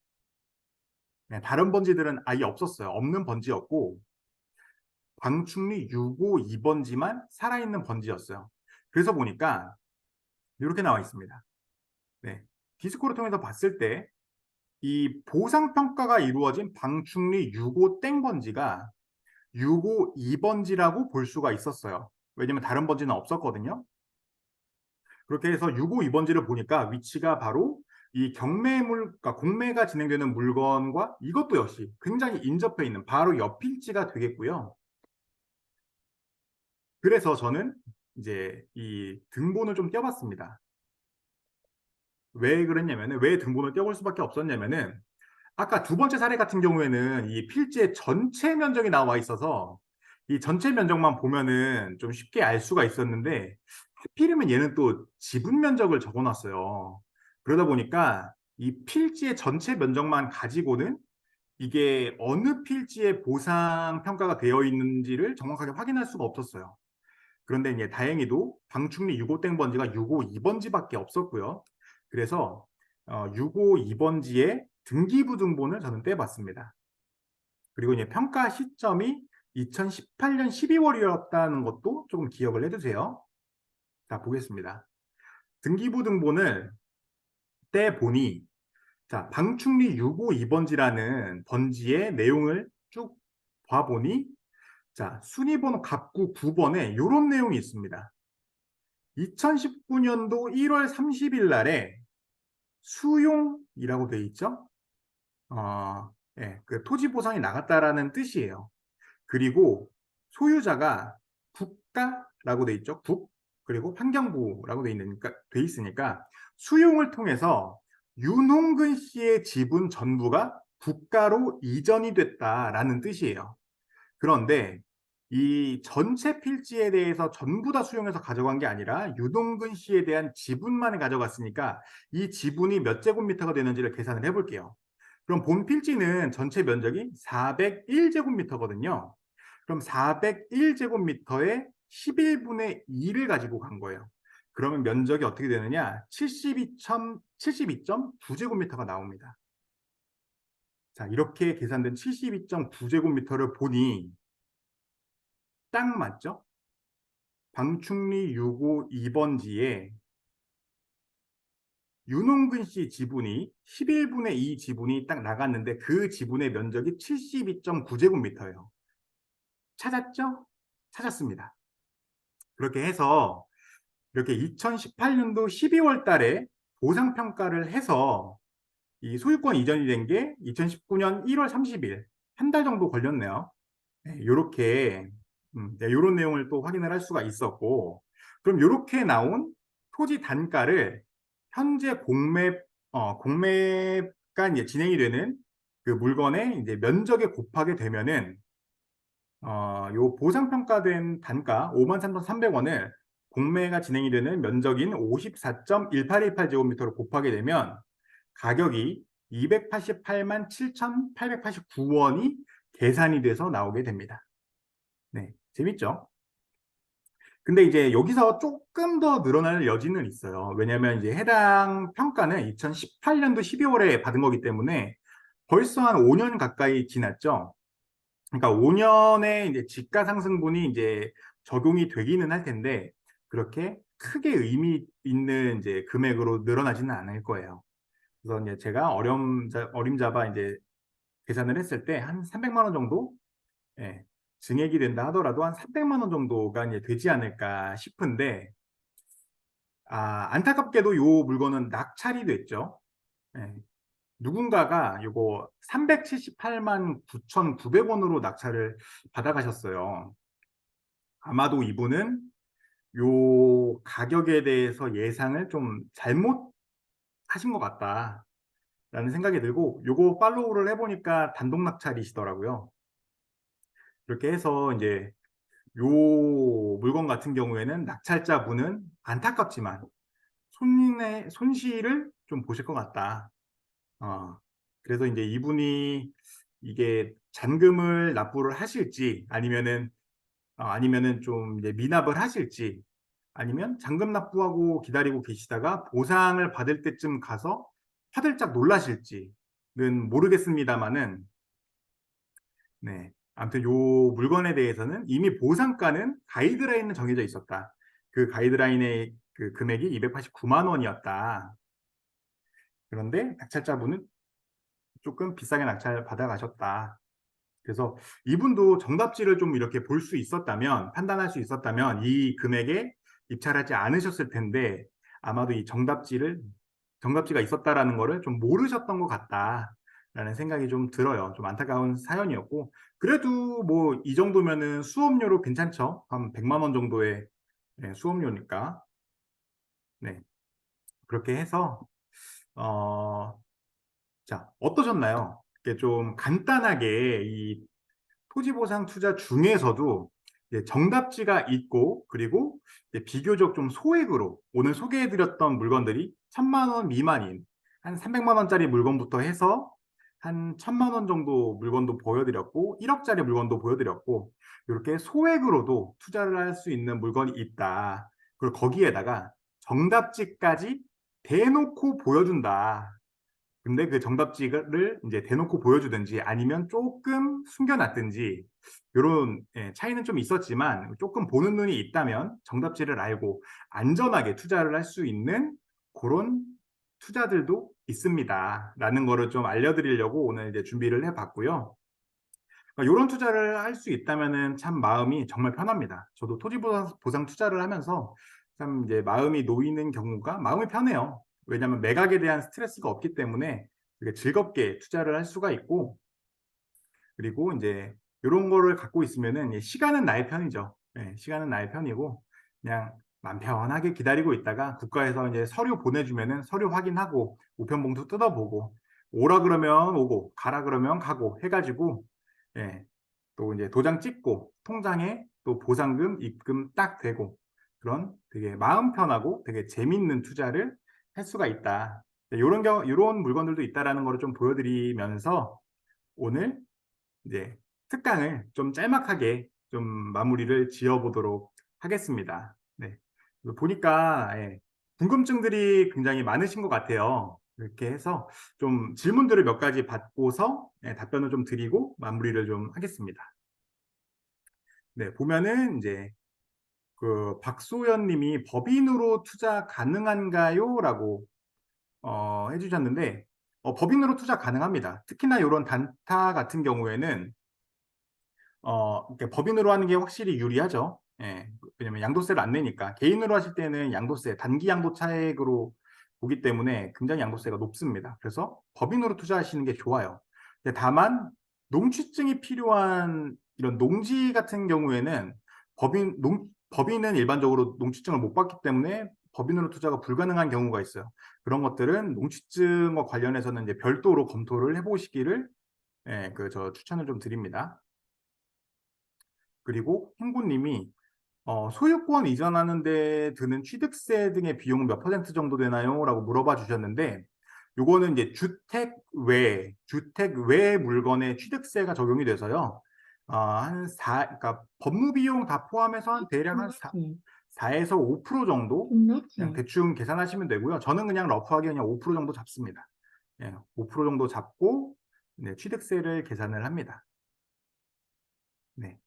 네, 다른 번지들은 아예 없었어요. 없는 번지였고 광축리 652번지만 살아있는 번지였어요. 그래서 보니까 이렇게 나와 있습니다. 네, 디스코를 통해서 봤을 때 이 보상평가가 이루어진 방충리 6호 땡번지가 652번지라고 볼 수가 있었어요. 왜냐면 다른 번지는 없었거든요. 그렇게 해서 652번지를 보니까 위치가 바로 이 그러니까 공매가 진행되는 물건과 이것도 역시 굉장히 인접해 있는 바로 옆 필지가 되겠고요. 그래서 저는 이제 이 등본을 좀 떼어봤습니다. 왜 그랬냐면은, 왜 등본을 떼어볼 수밖에 없었냐면은, 아까 두 번째 사례 같은 경우에는 이 필지의 전체 면적이 나와 있어서 이 전체 면적만 보면은 좀 쉽게 알 수가 있었는데 하필이면 얘는 또 지분 면적을 적어놨어요. 그러다 보니까 이 필지의 전체 면적만 가지고는 이게 어느 필지에 보상 평가가 되어 있는지를 정확하게 확인할 수가 없었어요. 그런데 이제 다행히도 방충리 6호 땡번지가 652번지밖에 없었고요. 그래서 652번지의 등기부등본을 저는 떼봤습니다. 그리고 이제 평가 시점이 2018년 12월이었다는 것도 조금 기억을 해두세요. 자, 보겠습니다. 등기부등본을 떼보니, 자, 방충리 652번지라는 번지의 내용을 쭉 봐보니, 자, 순위번호 갑구 9번에 이런 내용이 있습니다. 2019년도 1월 30일 날에 수용이라고 되어 있죠? 그 토지 보상이 나갔다라는 뜻이에요. 그리고 소유자가 국가라고 돼 있죠. 그리고 환경부라고 돼 있으니까 수용을 통해서 윤홍근 씨의 지분 전부가 국가로 이전이 됐다라는 뜻이에요. 그런데 이 전체 필지에 대해서 전부 다 수용해서 가져간 게 아니라 윤홍근 씨에 대한 지분만을 가져갔으니까 이 지분이 몇 제곱미터가 되는지를 계산을 해볼게요. 그럼 본 필지는 전체 면적이 401제곱미터거든요. 그럼 401제곱미터에 11분의 2를 가지고 간 거예요. 그러면 면적이 어떻게 되느냐? 72.9제곱미터가 나옵니다. 자, 이렇게 계산된 72.9제곱미터를 보니 딱 맞죠? 방충리 652번지에 윤홍근 씨 지분이 11분의 2 지분이 딱 나갔는데 그 지분의 면적이 72.9제곱미터예요. 찾았죠? 찾았습니다. 그렇게 해서 이렇게 2018년도 12월 달에 보상평가를 해서 이 소유권 이전이 된 게 2019년 1월 30일, 한 달 정도 걸렸네요. 이렇게 이런 내용을 또 확인을 할 수가 있었고, 그럼 이렇게 나온 토지 단가를 현재 공매가 이제 진행이 되는 그 물건의 이제 면적에 곱하게 되면은 요 보상평가된 단가 53,300원을 공매가 진행이 되는 면적인 54.1818제곱미터로 곱하게 되면 가격이 288만 7,889원이 계산이 돼서 나오게 됩니다. 네, 재밌죠? 근데 이제 여기서 조금 더 늘어날 여지는 있어요. 왜냐하면 이제 해당 평가는 2018년도 12월에 받은 거기 때문에 벌써 한 5년 가까이 지났죠. 그러니까 5년의 이제 지가 상승분이 이제 적용이 되기는 할 텐데 그렇게 크게 의미 있는 이제 금액으로 늘어나지는 않을 거예요. 그래서 이제 제가 어림잡아 이제 계산을 했을 때 한 300만 원 정도, 예, 증액이 된다 하더라도 한 300만 원 정도가 이제 되지 않을까 싶은데, 안타깝게도 요 물건은 낙찰이 됐죠. 예, 누군가가 요거 378만 9,900원으로 낙찰을 받아가셨어요. 아마도 이분은 요 가격에 대해서 예상을 좀 잘못하신 것 같다라는 생각이 들고, 요거 팔로우를 해보니까 단독 낙찰이시더라고요. 그렇게 해서 이제 요 물건 같은 경우에는 낙찰자분은 안타깝지만 손실을 좀 보실 것 같다. 그래서 이제 이분이 이게 잔금을 납부를 하실지 아니면은 좀 이제 미납을 하실지 아니면 잔금 납부하고 기다리고 계시다가 보상을 받을 때쯤 가서 화들짝 놀라실지 모르겠습니다만은, 네. 아무튼 요 물건에 대해서는 이미 보상가는 가이드라인은 정해져 있었다. 그 가이드라인의 그 금액이 289만 원이었다. 그런데 낙찰자분은 조금 비싸게 낙찰 받아가셨다. 그래서 이분도 정답지를 좀 이렇게 볼 수 있었다면, 판단할 수 있었다면 이 금액에 입찰하지 않으셨을 텐데 아마도 이 정답지가 있었다라는 거를 좀 모르셨던 것 같다라는 생각이 좀 들어요. 좀 안타까운 사연이었고, 그래도 뭐 이 정도면은 수업료로 괜찮죠? 한 100만 원 정도의 수업료니까. 네. 그렇게 해서 어, 자, 어떠셨나요? 이렇게 좀 간단하게 이 토지보상 투자 중에서도 이제 정답지가 있고, 그리고 이제 비교적 좀 소액으로 오늘 소개해드렸던 물건들이 1,000만 원 미만인 한 300만 원짜리 물건부터 해서 한 1,000만 원 정도 물건도 보여드렸고 1억짜리 물건도 보여드렸고, 이렇게 소액으로도 투자를 할 수 있는 물건이 있다. 그리고 거기에다가 정답지까지 대놓고 보여준다. 근데 그 정답지를 이제 대놓고 보여주든지 아니면 조금 숨겨놨든지 이런 차이는 좀 있었지만, 조금 보는 눈이 있다면 정답지를 알고 안전하게 투자를 할 수 있는 그런 투자들도 있습니다. 라는 거를 좀 알려드리려고 오늘 이제 준비를 해봤고요. 이런 투자를 할 수 있다면은 참 마음이 정말 편합니다. 저도 토지보상 투자를 하면서 참 이제 마음이 놓이는 경우가 마음이 편해요. 왜냐하면 매각에 대한 스트레스가 없기 때문에 되게 즐겁게 투자를 할 수가 있고, 그리고 이제 이런 거를 갖고 있으면은 시간은 나의 편이죠. 시간은 나의 편이고 그냥 맘 편하게 기다리고 있다가 국가에서 이제 서류 보내주면은 서류 확인하고 우편봉투 뜯어보고 오라 그러면 오고 가라 그러면 가고 해가지고, 예, 또 이제 도장 찍고 통장에 또 보상금 입금 딱 되고, 그런 되게 마음 편하고 되게 재밌는 투자를 할 수가 있다. 이런 물건들도 있다라는 거를 좀 보여드리면서 오늘 이제 특강을 좀 짤막하게 좀 마무리를 지어보도록 하겠습니다. 네. 보니까 궁금증들이 굉장히 많으신 것 같아요. 이렇게 해서 좀 질문들을 몇 가지 받고서 답변을 좀 드리고 마무리를 좀 하겠습니다. 네, 보면은 이제 그 박소연 님이 법인으로 투자 가능한가요? 라고 해주셨는데, 법인으로 투자 가능합니다. 특히나 이런 단타 같은 경우에는 이렇게 법인으로 하는 게 확실히 유리하죠. 왜냐면 양도세를 안 내니까. 개인으로 하실 때는 양도세, 단기 양도 차익으로 보기 때문에 굉장히 양도세가 높습니다. 그래서 법인으로 투자하시는 게 좋아요. 다만 농취증이 필요한 이런 농지 같은 경우에는 법인은 일반적으로 농취증을 못 받기 때문에 법인으로 투자가 불가능한 경우가 있어요. 그런 것들은 농취증과 관련해서는 이제 별도로 검토를 해보시기를 저 추천을 좀 드립니다. 그리고 행구님이 소유권 이전하는 데 드는 취득세 등의 비용은 몇 퍼센트 정도 되나요? 라고 물어봐 주셨는데, 요거는 이제 주택 외 물건에 취득세가 적용이 돼서요. 그러니까 법무 비용 다 포함해서 대략 한 4에서 5% 정도 그냥 대충 계산하시면 되고요. 저는 그냥 러프하게 그냥 5% 정도 잡습니다. 5% 정도 잡고 취득세를 계산을 합니다. 네.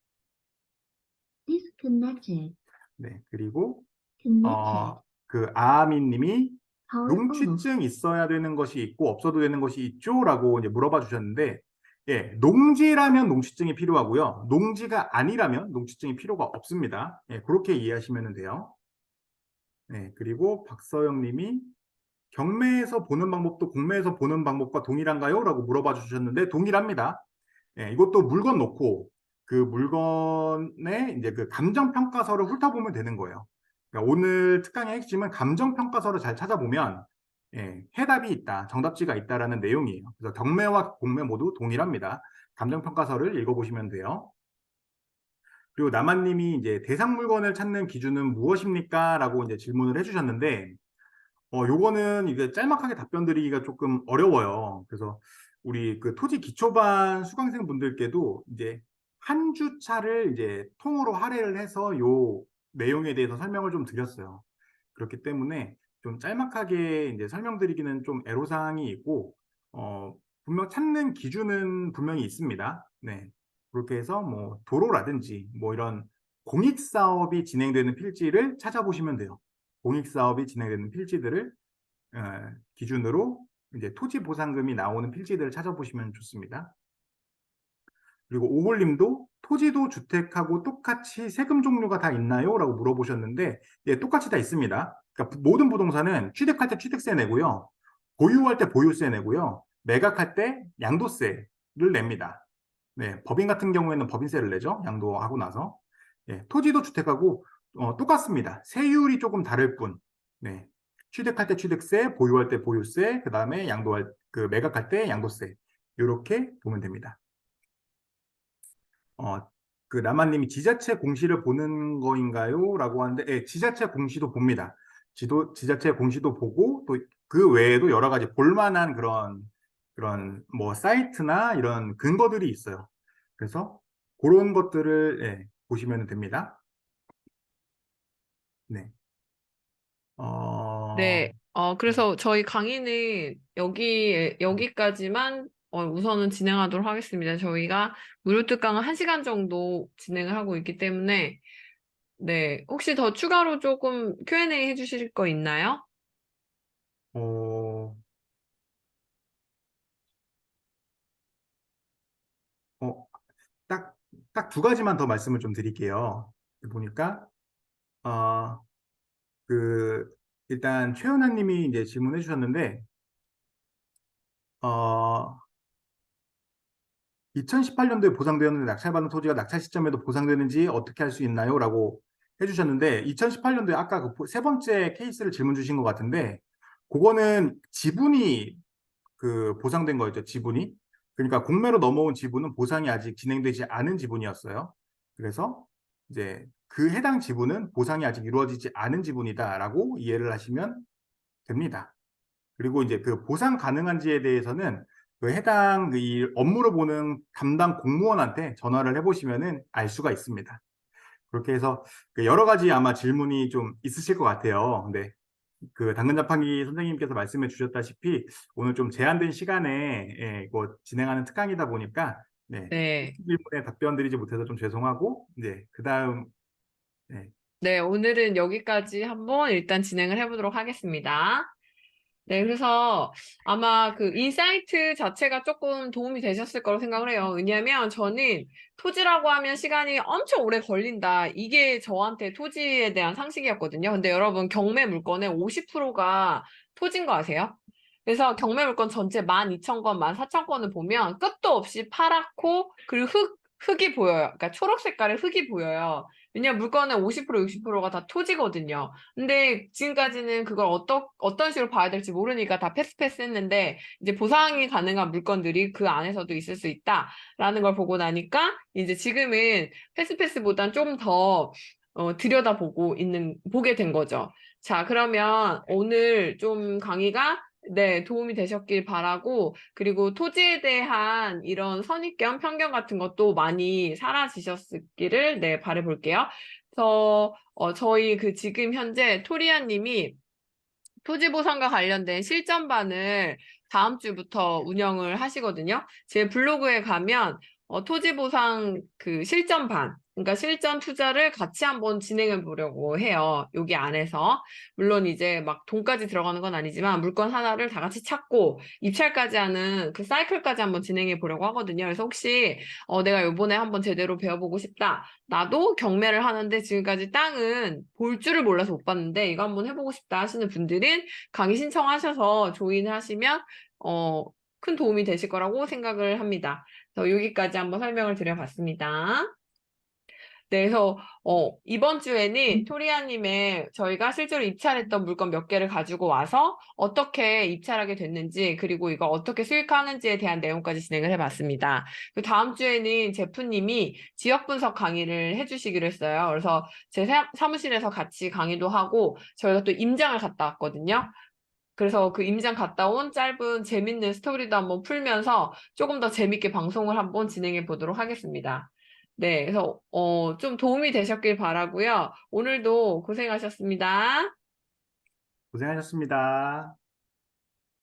Disconnected. 네. 그리고 Connected. 그 아민 님이 Power off. 농취증 있어야 되는 것이 있고 없어도 되는 것이 있죠? 라고 이제 물어봐 주셨는데, 농지라면 농취증이 필요하고요. 농지가 아니라면 농취증이 필요가 없습니다. 그렇게 이해하시면 돼요. 네. 그리고 박서영 님이 경매에서 보는 방법도 공매에서 보는 방법과 동일한가요? 라고 물어봐 주셨는데 동일합니다. 이것도 물건 놓고 그 물건의 이제 그 감정평가서를 훑어보면 되는 거예요. 그러니까 오늘 특강의 핵심은 감정평가서를 잘 찾아보면 해답이 있다, 정답지가 있다라는 내용이에요. 그래서 경매와 공매 모두 동일합니다. 감정평가서를 읽어보시면 돼요. 그리고 나만님이 이제 대상 물건을 찾는 기준은 무엇입니까? 라고 이제 질문을 해주셨는데, 요거는 이제 짤막하게 답변 드리기가 조금 어려워요. 그래서 우리 그 토지 기초반 수강생 분들께도 이제 한 주차를 이제 통으로 할애를 해서 요 내용에 대해서 설명을 좀 드렸어요. 그렇기 때문에 좀 짤막하게 이제 설명드리기는 좀 애로사항이 있고, 분명 찾는 기준은 분명히 있습니다. 네. 그렇게 해서 뭐 도로라든지 뭐 이런 공익 사업이 진행되는 필지를 찾아보시면 돼요. 공익 사업이 진행되는 필지들을 기준으로 이제 토지 보상금이 나오는 필지들을 찾아보시면 좋습니다. 그리고 오골님도 토지도 주택하고 똑같이 세금 종류가 다 있나요? 라고 물어보셨는데, 예, 똑같이 다 있습니다. 그러니까 모든 부동산은 취득할 때 취득세 내고요. 보유할 때 보유세 내고요. 매각할 때 양도세를 냅니다. 네, 법인 같은 경우에는 법인세를 내죠. 양도하고 나서. 예, 토지도 주택하고 똑같습니다. 세율이 조금 다를 뿐. 네, 취득할 때 취득세, 보유할 때 보유세, 그 다음에 매각할 때 양도세. 이렇게 보면 됩니다. 그 라마님이 지자체 공시를 보는 거인가요? 라고 하는데, 예, 지자체 공시도 봅니다. 지자체 공시도 보고, 또 그 외에도 여러 가지 볼만한 그런 뭐 사이트나 이런 근거들이 있어요. 그래서 그런 것들을, 예, 보시면 됩니다. 네. 어, 네, 그래서 저희 강의는 여기까지만 우선은 진행하도록 하겠습니다. 저희가 무료 특강은 1시간 정도 진행을 하고 있기 때문에, 네, 혹시 더 추가로 조금 Q&A 해주실 거 있나요? 어, 어, 딱, 딱 두 가지만 더 말씀을 좀 드릴게요. 보니까, 어, 그, 일단 최은하님이 이제 질문해 주셨는데, 어, 2018년도에 보상되었는데 낙찰받은 토지가 낙찰 시점에도 보상되는지 어떻게 할 수 있나요? 라고 해주셨는데, 2018년도에 아까 그 세 번째 케이스를 질문 주신 것 같은데, 그거는 지분이 그 보상된 거였죠, 지분이. 그러니까 공매로 넘어온 지분은 보상이 아직 진행되지 않은 지분이었어요. 그래서 이제 그 해당 지분은 보상이 아직 이루어지지 않은 지분이다라고 이해를 하시면 됩니다. 그리고 이제 그 보상 가능한지에 대해서는 그 해당 이 업무를 보는 담당 공무원한테 전화를 해보시면은 알 수가 있습니다. 그렇게 해서 그 여러 가지 아마 질문이 좀 있으실 것 같아요. 근데 그 당근자판기 선생님께서 말씀해 주셨다시피 오늘 좀 제한된 시간에 예, 이거 진행하는 특강이다 보니까 네, 네. 질문에 답변 드리지 못해서 좀 죄송하고 이제 그 다음 네, 네, 오늘은 여기까지 한번 일단 진행을 해보도록 하겠습니다. 네, 그래서 아마 그 인사이트 자체가 조금 도움이 되셨을 거라고 생각을 해요. 왜냐하면 저는 토지라고 하면 시간이 엄청 오래 걸린다. 이게 저한테 토지에 대한 상식이었거든요. 근데 여러분 경매 물건의 50%가 토지인 거 아세요? 그래서 경매 물건 전체 12,000건, 14,000건을 보면 끝도 없이 파랗고 그리고 흙이 보여요. 그러니까 초록 색깔의 흙이 보여요. 왜냐면 물건의 50%, 60%가 다 토지거든요. 근데 지금까지는 그걸 어떤 식으로 봐야 될지 모르니까 다 패스 했는데, 이제 보상이 가능한 물건들이 그 안에서도 있을 수 있다라는 걸 보고 나니까, 이제 지금은 패스보단 좀 더, 보게 된 거죠. 자, 그러면 오늘 좀 강의가 네, 도움이 되셨길 바라고, 그리고 토지에 대한 이런 선입견, 편견 같은 것도 많이 사라지셨기를, 네, 바라볼게요. 그래서 저희 그 지금 현재 토리아 님이 토지보상과 관련된 실전반을 다음 주부터 운영을 하시거든요. 제 블로그에 가면 토지보상 그 실전반, 그러니까 실전 투자를 같이 한번 진행해 보려고 해요. 여기 안에서. 물론 이제 막 돈까지 들어가는 건 아니지만 물건 하나를 다 같이 찾고 입찰까지 하는 그 사이클까지 한번 진행해 보려고 하거든요. 그래서 혹시 내가 요번에 한번 제대로 배워보고 싶다. 나도 경매를 하는데 지금까지 땅은 볼 줄을 몰라서 못 봤는데 이거 한번 해보고 싶다 하시는 분들은 강의 신청하셔서 조인하시면 어, 큰 도움이 되실 거라고 생각을 합니다. 그래서 여기까지 한번 설명을 드려봤습니다. 네, 그래서 이번 주에는 토리아님의 저희가 실제로 입찰했던 물건 몇 개를 가지고 와서 어떻게 입찰하게 됐는지 그리고 이거 어떻게 수익하는지에 대한 내용까지 진행을 해봤습니다. 그 다음 주에는 제프님이 지역 분석 강의를 해주시기로 했어요. 그래서 제 사무실에서 같이 강의도 하고 저희가 또 임장을 갔다 왔거든요. 그래서 그 임장 갔다 온 짧은 재밌는 스토리도 한번 풀면서 조금 더 재밌게 방송을 한번 진행해 보도록 하겠습니다. 네, 그래서 좀 도움이 되셨길 바라고요. 오늘도 고생하셨습니다. 고생하셨습니다.